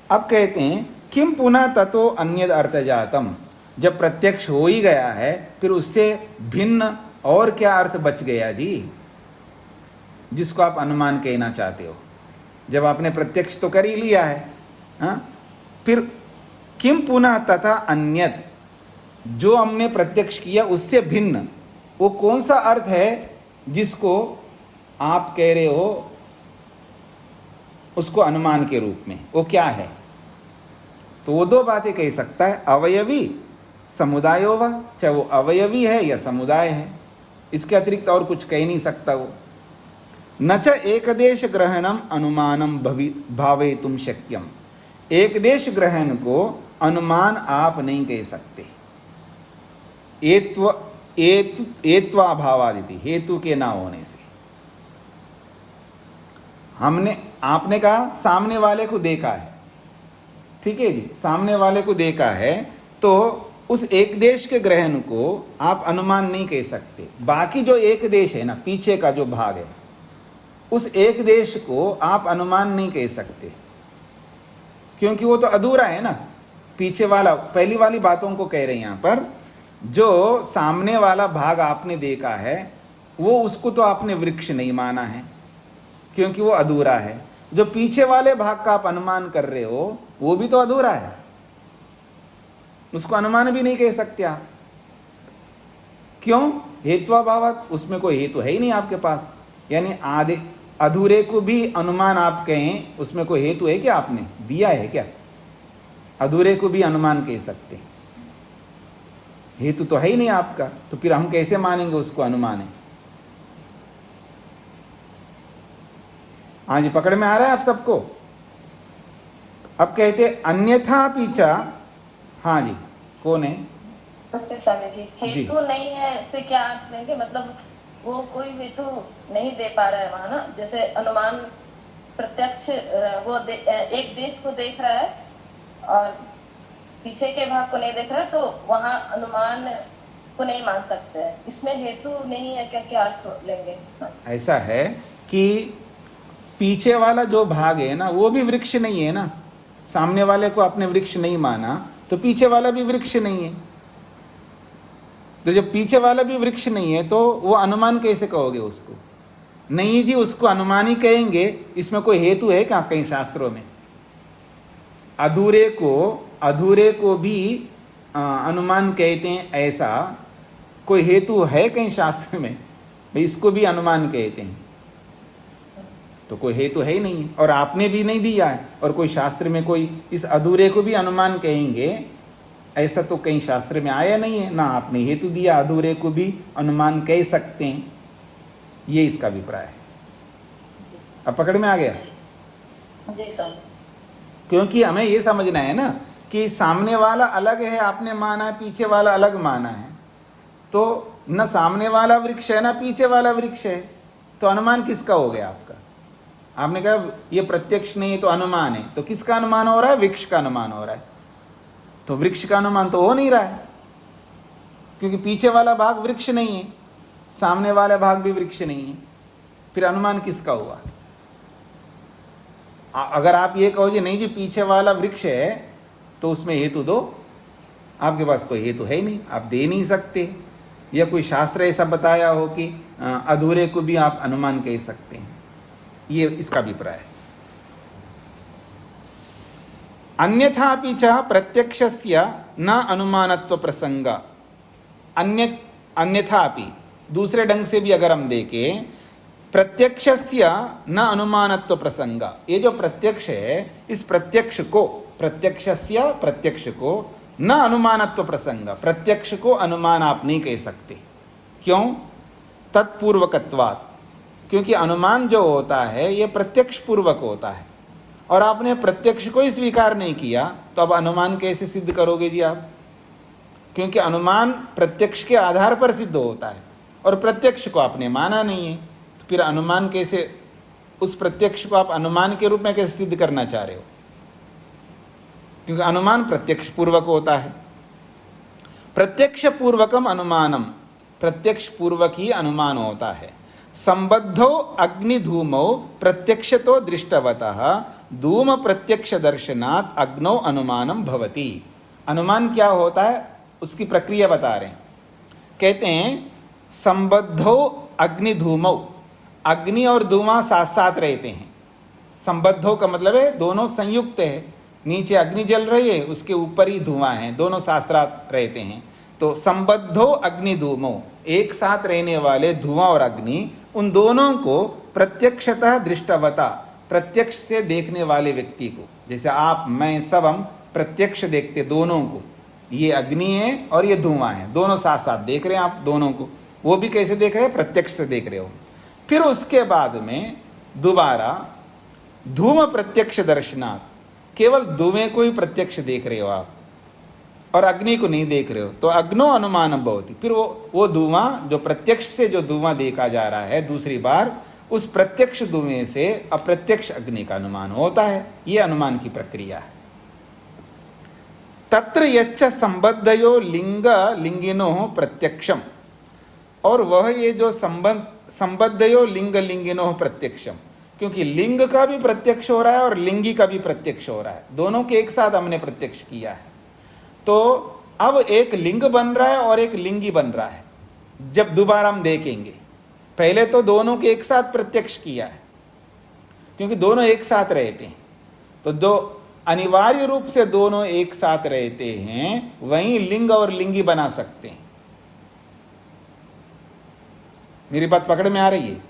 अब कहते हैं किम पुनः ततो अन्यद अर्थ जातम, जब प्रत्यक्ष हो ही गया है फिर उससे भिन्न और क्या अर्थ बच गया जी, जिसको आप अनुमान कहना चाहते हो। जब आपने प्रत्यक्ष तो कर ही लिया है, हाँ, फिर किम पुनः तथा अन्यद, जो हमने प्रत्यक्ष किया उससे भिन्न वो कौन सा अर्थ है जिसको आप कह रहे हो उसको अनुमान के रूप में, वो क्या है? तो वो दो बातें कह सकता है, अवयवी समुदायो वा, चाहे वो अवयवी है या समुदाय है, इसके अतिरिक्त और कुछ कह नहीं सकता वो। न च एकदेश ग्रहणम अनुमानम भावेतुम शक्यम, एक देश ग्रहण को अनुमान आप नहीं कह सकते, एत्वाभावादिति, हेतु के ना होने से। आपने कहा सामने वाले को देखा है, ठीक है जी, सामने वाले को देखा है, तो उस एक देश के ग्रहण को आप अनुमान नहीं कह सकते। बाकी जो एक देश है ना, पीछे का जो भाग है, उस एक देश को आप अनुमान नहीं कह सकते, क्योंकि वो तो अधूरा है ना। पीछे वाला, पहली वाली बातों को कह रहे हैं यहाँ पर, जो सामने वाला भाग आपने देखा है वो, उसको तो आपने वृक्ष नहीं माना है क्योंकि वो अधूरा है। जो पीछे वाले भाग का आप अनुमान कर रहे हो वो भी तो अधूरा है, उसको अनुमान भी नहीं कह सकते आप। क्यों? हेत्वाभावात, उसमें कोई हेतु है ही नहीं आपके पास। यानी आधे अधूरे को भी अनुमान आप कहें, उसमें कोई हेतु है क्या? आपने दिया है क्या? अधूरे को भी अनुमान कह सकते हैं, हेतु तो है ही नहीं आपका, तो फिर हम कैसे मानेंगे उसको अनुमान है? हाँ जी, पकड़ में आ रहा है आप सबको? अब कहते अन्यथा पीछा, हाँ जी, कौन है? स्वामी जी, हेतु नहीं है से क्या अर्थ लेंगे? मतलब वो कोई हेतु नहीं दे पा रहा है वहां ना, जैसे अनुमान प्रत्यक्ष वो एक देश को देख रहा है और पीछे के भाग को नहीं देख रहा, तो वहां अनुमान को नहीं मान सकते हैं। इसमें हेतु नहीं है क्या? क्या अर्थ लेंगे? ऐसा है कि पीछे वाला जो भाग है ना, वो भी वृक्ष नहीं है ना। सामने वाले को आपने वृक्ष नहीं माना, तो पीछे वाला भी वृक्ष नहीं है। तो जब पीछे वाला भी वृक्ष नहीं है, तो वो अनुमान कैसे कहोगे उसको? नहीं जी, उसको अनुमान ही कहेंगे। इसमें कोई हेतु है क्या कहीं शास्त्रों में? अधूरे को भी अनुमान कहते हैं, ऐसा कोई हेतु है कहीं शास्त्र में? भाई इसको भी अनुमान कहते हैं, तो कोई हेतु है ही नहीं है, और आपने भी नहीं दिया है। और कोई शास्त्र में कोई इस अधूरे को भी अनुमान कहेंगे, ऐसा तो कहीं शास्त्र में आया नहीं है ना। आपने हेतु दिया, अधूरे को भी अनुमान कह सकते हैं, ये इसका अभिप्राय है। अब पकड़ में आ गया? जी सर। क्योंकि हमें ये समझना है ना कि सामने वाला अलग है, आपने माना है, पीछे वाला अलग माना है, तो न सामने वाला वृक्ष है ना पीछे वाला वृक्ष है, तो अनुमान किसका हो गया आपका? आपने कहा ये प्रत्यक्ष नहीं है तो अनुमान है, तो किसका अनुमान हो रहा है? वृक्ष का अनुमान हो रहा है। तो वृक्ष का अनुमान तो हो नहीं रहा है, क्योंकि पीछे वाला भाग वृक्ष नहीं है, सामने वाला भाग भी वृक्ष नहीं है, फिर अनुमान किसका हुआ? अगर आप ये कहो जी नहीं जी पीछे वाला वृक्ष है, तो उसमें हेतु दो। आपके पास कोई हेतु है ही नहीं, आप दे नहीं सकते, या कोई शास्त्र ऐसा बताया हो कि अधूरे को भी आप अनुमान कह सकते हैं, ये इसका अभिप्राय है। अन्यथापि च प्रत्यक्षस्य न अनुमानत्व प्रसंग, अन्यथापि दूसरे ढंग से भी अगर हम देखें, प्रत्यक्षस्य न अनुमानत्व प्रसंग, ये जो प्रत्यक्ष है, इस प्रत्यक्ष को, प्रत्यक्षस्य प्रत्यक्ष को न अनुमानत्व प्रसंग, प्रत्यक्ष को अनुमान आप नहीं कह सकते। क्यों? तत्पूर्वकत्वात्, क्योंकि अनुमान जो होता है ये प्रत्यक्ष पूर्वक होता है, और आपने प्रत्यक्ष को ही स्वीकार नहीं किया, तो अब अनुमान कैसे सिद्ध करोगे जी आप? क्योंकि अनुमान प्रत्यक्ष के आधार पर सिद्ध होता है और प्रत्यक्ष को आपने माना नहीं है, तो फिर अनुमान कैसे, उस प्रत्यक्ष को आप अनुमान के रूप में कैसे सिद्ध करना चाह रहे हो? क्योंकि अनुमान प्रत्यक्ष पूर्वक होता है। प्रत्यक्ष पूर्वकम अनुमानम, प्रत्यक्ष पूर्वक ही अनुमान होता है। संबद्धो अग्निधूमो प्रत्यक्षतो दृष्टवतः धूम प्रत्यक्ष दर्शनात् अग्नौ अनुमानम भवति। अनुमान क्या होता है उसकी प्रक्रिया बता रहे हैं। कहते हैं संबद्धो अग्निधूमो, अग्नि और धुआं साथ साथ रहते हैं। संबद्धो का मतलब है दोनों संयुक्त है, नीचे अग्नि जल रही है, उसके ऊपर ही धुआं है, दोनों साथ साथ रहते हैं। तो संबद्धो अग्निधूमो, एक साथ रहने वाले धुआं और अग्नि, उन दोनों को प्रत्यक्षतः दृष्टवता, प्रत्यक्ष से देखने वाले व्यक्ति को, जैसे आप मैं सब हम प्रत्यक्ष देखते दोनों को, ये अग्नि है और ये धुआं है, दोनों साथ साथ देख रहे हैं आप दोनों को। वो भी कैसे देख रहे हैं? प्रत्यक्ष से देख रहे हो। फिर उसके बाद में दोबारा धूम प्रत्यक्ष दर्शनात्, केवल धुएं को ही प्रत्यक्ष देख रहे हो आप और अग्नि को नहीं देख रहे हो, तो अग्नो अनुमानम भवति। फिर वो धुआं जो प्रत्यक्ष से जो धुआं देखा जा रहा है दूसरी बार, उस प्रत्यक्ष धुएं से अप्रत्यक्ष अग्नि का अनुमान होता है। ये अनुमान की प्रक्रिया है। तत्र यच्च संबद्धयो लिंग लिंगिनो प्रत्यक्षम, और वह ये जो संबद्धयो लिंग लिंगिनो प्रत्यक्षम, क्योंकि लिंग का भी प्रत्यक्ष हो रहा है और लिंगी का भी प्रत्यक्ष हो रहा है, दोनों के एक साथ हमने प्रत्यक्ष किया है। तो अब एक लिंग बन रहा है और एक लिंगी बन रहा है। जब दोबारा हम देखेंगे, पहले तो दोनों के एक साथ प्रत्यक्ष किया है क्योंकि दोनों एक साथ रहते हैं, तो दो अनिवार्य रूप से दोनों एक साथ रहते हैं, वहीं लिंग और लिंगी बना सकते हैं। मेरी बात पकड़ में आ रही है?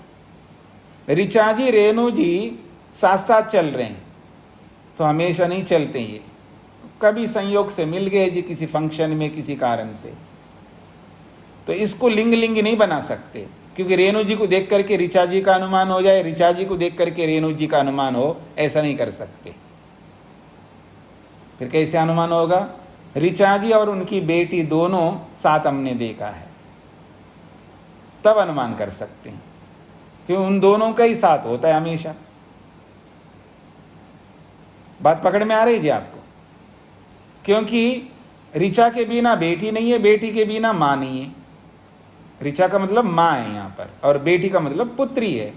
ऋचा जी रेणु जी साथ साथ चल रहे हैं तो हमेशा नहीं चलते, ये कभी संयोग से मिल गए जी किसी फंक्शन में किसी कारण से, तो इसको लिंग लिंगी नहीं बना सकते, क्योंकि रेणु जी को देख करके ऋचा जी का अनुमान हो जाए, ऋचा जी को देख करके रेणु जी का अनुमान हो, ऐसा नहीं कर सकते। फिर कैसे अनुमान होगा? ऋचा जी और उनकी बेटी दोनों साथ हमने देखा है, तब अनुमान कर सकते हैं, क्योंकि उन दोनों का ही साथ होता है हमेशा। बात पकड़ में आ रही जी आपको? क्योंकि ऋचा के बिना बेटी नहीं है, बेटी के बिना माँ नहीं है। ऋचा का मतलब माँ है यहाँ पर, और बेटी का मतलब पुत्री है।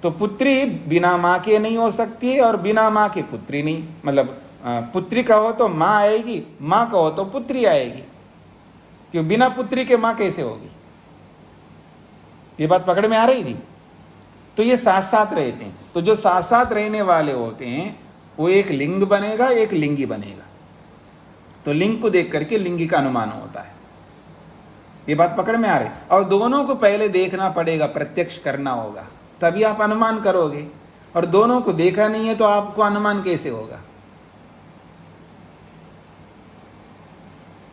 तो पुत्री बिना माँ के नहीं हो सकती है और बिना माँ के पुत्री नहीं, मतलब पुत्री कहो तो माँ आएगी, माँ कहो तो पुत्री आएगी, क्यों बिना पुत्री के माँ कैसे होगी? ये बात पकड़ में आ रही जी? तो ये साथ साथ रहते हैं, तो जो साथ साथ रहने वाले होते हैं वो एक लिंग बनेगा, एक लिंगी बनेगा। तो लिंग को देख करके लिंगी का अनुमान होता है। ये बात पकड़ में आ रही? और दोनों को पहले देखना पड़ेगा, प्रत्यक्ष करना होगा, तभी आप अनुमान करोगे। और दोनों को देखा नहीं है तो आपको अनुमान कैसे होगा?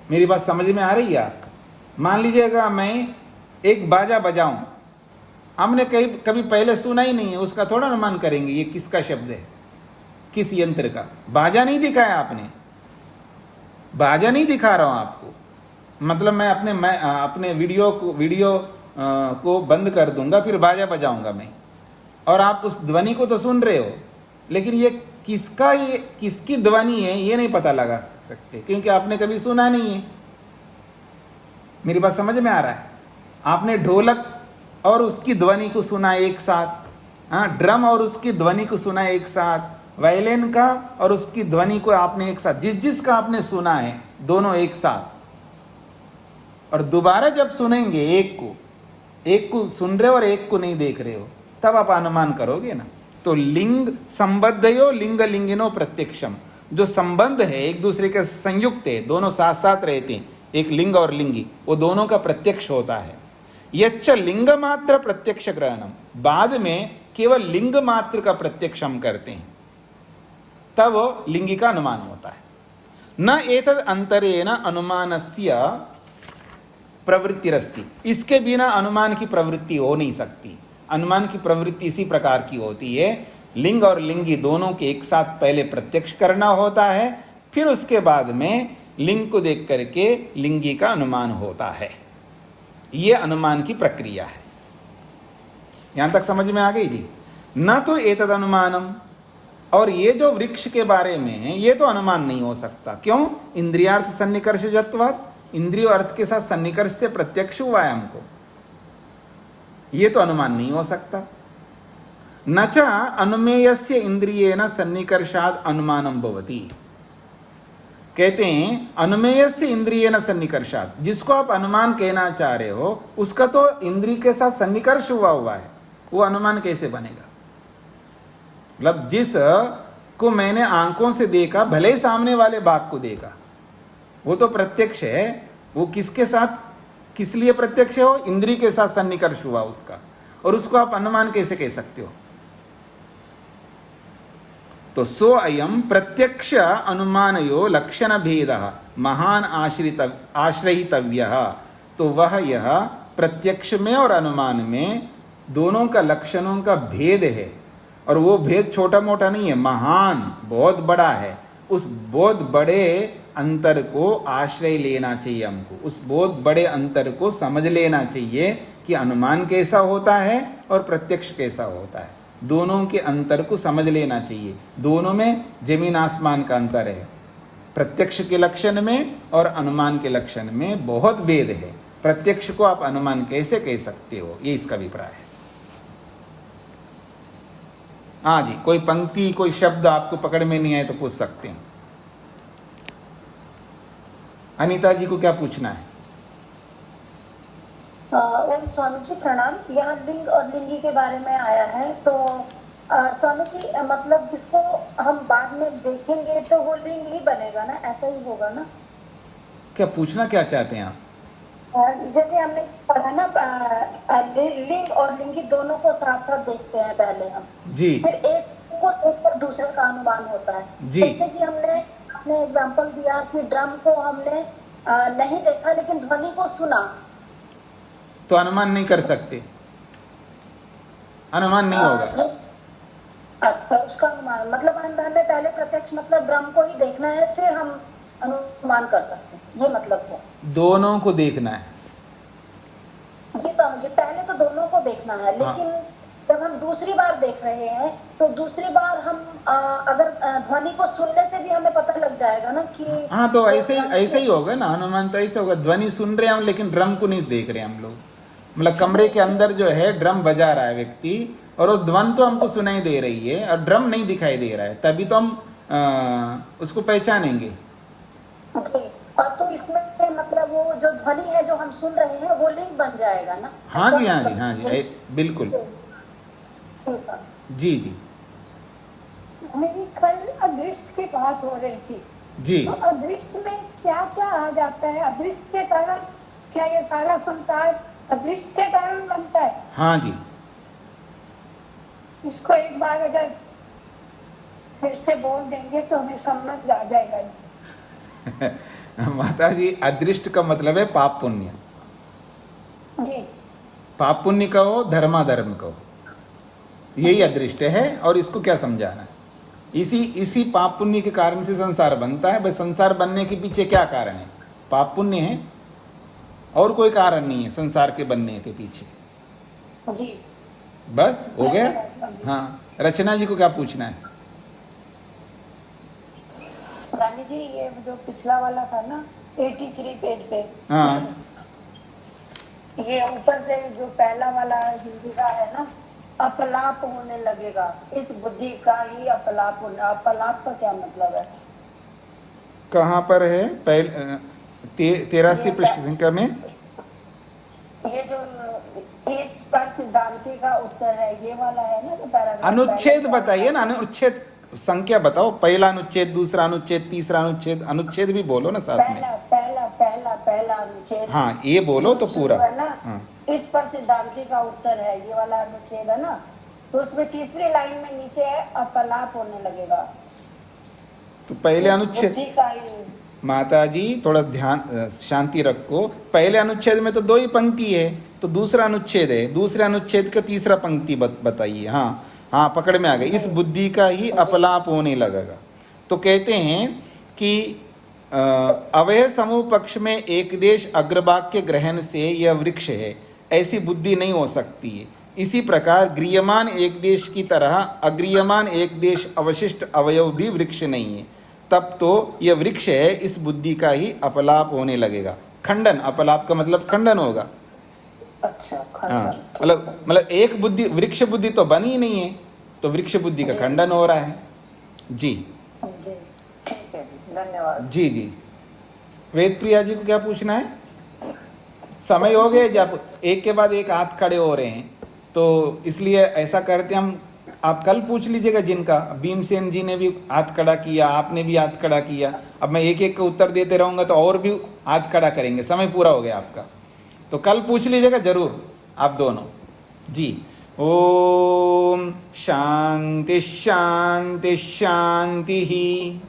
मेरी बात समझ में आ रही है आप? मान लीजिएगा मैं एक बाजा बजाऊं, हमने कभी पहले सुना ही नहीं है, उसका थोड़ा अनुमान करेंगे ये किसका शब्द है, किस यंत्र का? बाजा नहीं दिखाया आपने, बाजा नहीं दिखा रहा हूं आपको, मतलब मैं अपने वीडियो को बंद कर दूंगा, फिर बाजा बजाऊंगा मैं, और आप उस ध्वनि को तो सुन रहे हो, लेकिन ये किसकी ध्वनि है ये नहीं पता लगा सकते, क्योंकि आपने कभी सुना नहीं है। मेरी बात समझ में आ रहा है? आपने ढोलक और उसकी ध्वनि को सुना एक साथ, हाँ, ड्रम और उसकी ध्वनि को सुना एक साथ, वायलिन का और उसकी ध्वनि को आपने एक साथ, जिसका आपने सुना है दोनों एक साथ, और दोबारा जब सुनेंगे एक को सुन रहे हो और एक को नहीं देख रहे हो, तब आप अनुमान करोगे ना। तो लिंग संबद्धयो लिंग लिंगिनो प्रत्यक्षम, जो संबंध है एक दूसरे के संयुक्त है, दोनों साथ साथ रहते हैं, एक लिंग और लिंगी, वो दोनों का प्रत्यक्ष होता है। यच्च लिंग मात्र प्रत्यक्ष ग्रहणम, बाद में केवल लिंग मात्र का प्रत्यक्ष हम करते हैं, तब लिंगी का अनुमान होता है। न एतद अंतरेण अनुमानस्य प्रवृत्तिरस्ति, इसके बिना अनुमान की प्रवृत्ति हो नहीं सकती। अनुमान की प्रवृत्ति इसी प्रकार की होती है, लिंग और लिंगी दोनों के एक साथ पहले प्रत्यक्ष करना होता है, फिर उसके बाद में लिंग को देख करके लिंगी का अनुमान होता है। ये अनुमान की प्रक्रिया है। यहां तक समझ में आ गई जी? न तो एतद अनुमानम, और ये जो वृक्ष के बारे में है ये तो अनुमान नहीं हो सकता। क्यों? इंद्रियार्थ सन्निकर्षजत्वात्, इंद्रिय अर्थ के साथ सन्निकर्ष से प्रत्यक्ष हुआ है हमको, ये तो अनुमान नहीं हो सकता। न च अनुमेयस्य इंद्रियेण सन्निकर्षाद अनुमानम भवति। कहते हैं अनुमेयस्य इंद्रियेण सन्निकर्षाद, जिसको आप अनुमान कहना चाह रहे हो उसका तो इंद्रिय के साथ सन्निकर्ष हुआ है, वो अनुमान कैसे बनेगा? मतलब जिस को मैंने आंखों से देखा, भले ही सामने वाले बाघ को देखा, वो तो प्रत्यक्ष है। वो किसके साथ, किस लिए प्रत्यक्ष हो? इंद्रिय के साथ सन्निकर्ष हुआ उसका, और उसको आप अनुमान कैसे कह सकते हो? तो सो अयम प्रत्यक्ष अनुमानयो लक्षण भेद महान आश्रयितव्य। तो वह यह प्रत्यक्ष में और अनुमान में दोनों का लक्षणों का भेद है, और वो भेद छोटा मोटा नहीं है, महान, बहुत बड़ा है। उस बहुत बड़े अंतर को आश्रय लेना चाहिए हमको, उस बहुत बड़े अंतर को समझ लेना चाहिए कि अनुमान कैसा होता है और प्रत्यक्ष कैसा होता है। दोनों के अंतर को समझ लेना चाहिए। दोनों में जमीन आसमान का अंतर है। प्रत्यक्ष के लक्षण में और अनुमान के लक्षण में बहुत भेद है। प्रत्यक्ष को आप अनुमान कैसे कह सकते हो, ये इसका अभिप्राय है। हाँ जी, कोई पंक्ति कोई शब्द आपको पकड़ में नहीं आए तो पूछ सकते हैं। अनीता जी को क्या पूछना है? ओम स्वामी जी प्रणाम। यहाँ लिंग और लिंगी के बारे में आया है, तो स्वामी जी मतलब जिसको हम बाद में देखेंगे तो वो लिंग ही बनेगा ना, ऐसा ही होगा ना? क्या पूछना क्या चाहते हैं आप? जैसे हमने पढ़ा ना, लिंग और लिंगी दोनों को साथ साथ देखते हैं पहले हम जी, फिर एक को देखकर दूसरे का अनुमान होता है जी। जैसे कि आपने एग्जांपल दिया कि ड्रम को हमने नहीं देखा लेकिन ध्वनि को सुना, तो अनुमान नहीं कर सकते, अनुमान नहीं होगा। अच्छा, उसका अनुमान मतलब हमें पहले प्रत्यक्ष मतलब ड्रम को ही देखना है, फिर हम अनुमान कर सकते हैं, ये मतलब है? दोनों को देखना है जी स्वामी जी, पहले तो दोनों को देखना है, लेकिन जब हम दूसरी बार देख रहे हैं तो दूसरी बार हम अगर ध्वनि को सुनने से भी हमें पता लग जाएगा ना कि हाँ, तो ऐसे ही होगा ना, अनुमान तो ऐसे होगा। ध्वनि सुन रहे हैं हम लेकिन ड्रम को नहीं देख रहे हम लोग। मतलब कमरे के अंदर जो है ड्रम बजा रहा है व्यक्ति, और वो ध्वनि तो हमको सुनाई दे रही है और ड्रम नहीं दिखाई दे रहा है, तभी तो हम उसको पहचानेंगे। जी, और तो इसमें मतलब वो जो ध्वनि है जो हम सुन रहे हैं वो लिंग बन जाएगा ना? हाँ जी, हाँ जी, हाँ जी, बिल्कुल जी जी। मेरी कल अदृष्ट की बात हो रही थी जी, तो अदृष्ट में क्या क्या आ जाता है? अदृष्ट के कारण क्या ये सारा संसार अदृष्ट के कारण बनता है? हाँ जी। इसको एक बार अगर फिर से बोल देंगे तो हमें समझ आ जाएगा। माता जी, अदृष्ट का मतलब है पाप पुण्य। जी, पाप पुण्य कहो, धर्माधर्म कहो, यही अदृष्ट है। और इसको क्या समझाना है? इसी पाप पुण्य के कारण से संसार बनता है। बस संसार बनने के पीछे क्या कारण है? पाप पुण्य है, और कोई कारण नहीं है संसार के बनने के पीछे। जी, बस हो गया। हाँ, रचना जी को क्या पूछना है? रानी जी, ये जो पिछला वाला था ना 83 पेज पे, हाँ, ये ऊपर से जो पहला वाला हिंदी का है ना, अपलाप होने लगेगा, इस बुद्धि का ही अपलाप होना। अपलाप का क्या मतलब है? कहाँ पर है? 83 पृष्ठ संख्या में ये जो इस पर सिद्धांति का उत्तर है, ये वाला है ना जो पैराग्राफ। अनुच्छेद बताइए ना, अनुच्छेद संख्या बताओ। पहला अनुच्छेद, दूसरा अनुच्छेद, तीसरा अनुच्छेद, अनुच्छेद भी बोलो ना साथ में। पहला अनुच्छेद। हाँ, ये बोलो तो पूरा है ना। हाँ। इस पर सिद्धांति का उत्तर है, ये वाला अनुच्छेद है ना, तो उसमें तीसरी लाइन में नीचे है अपलाप होने लगेगा। तो पहले अनुच्छेद, माता जी थोड़ा ध्यान शांति रखो। पहले अनुच्छेद में तो 2 ही पंक्ति है, तो दूसरा अनुच्छेद है, दूसरे अनुच्छेद का तीसरा पंक्ति बताइए। हाँ हाँ, पकड़ में आ गई। इस बुद्धि का ही अपलाप होने लगेगा। तो कहते हैं कि अवयव समूह पक्ष में एक देश अग्रभाग के ग्रहण से यह वृक्ष है, ऐसी बुद्धि नहीं हो सकती है। इसी प्रकार गृह्यमान एक देश की तरह अगृह्यमान एक देश अवशिष्ट अवयव भी वृक्ष नहीं है। तब तो यह वृक्ष है, इस बुद्धि का ही अपलाप होने लगेगा। खंडन, अपलाप का मतलब खंडन होगा। अच्छा, हाँ, मतलब एक बुद्धि, वृक्ष बुद्धि तो बनी ही नहीं है, तो वृक्ष बुद्धि का खंडन हो रहा है। जी जी, ठीक है जी, धन्यवाद। जी जी। वेद प्रिया जी को क्या पूछना है? समय हो गया, जब एक के बाद एक हाथ खड़े हो रहे हैं, तो इसलिए ऐसा करते हम, आप कल पूछ लीजिएगा जिनका। भीमसेन जी ने भी हाथ खड़ा किया, आपने भी हाथ खड़ा किया। अब मैं एक एक का उत्तर देते रहूँगा तो और भी हाथ खड़ा करेंगे, समय पूरा हो गया आपका। तो कल पूछ लीजिएगा जरूर आप दोनों। जी, ओम शांति शांति शांति ही।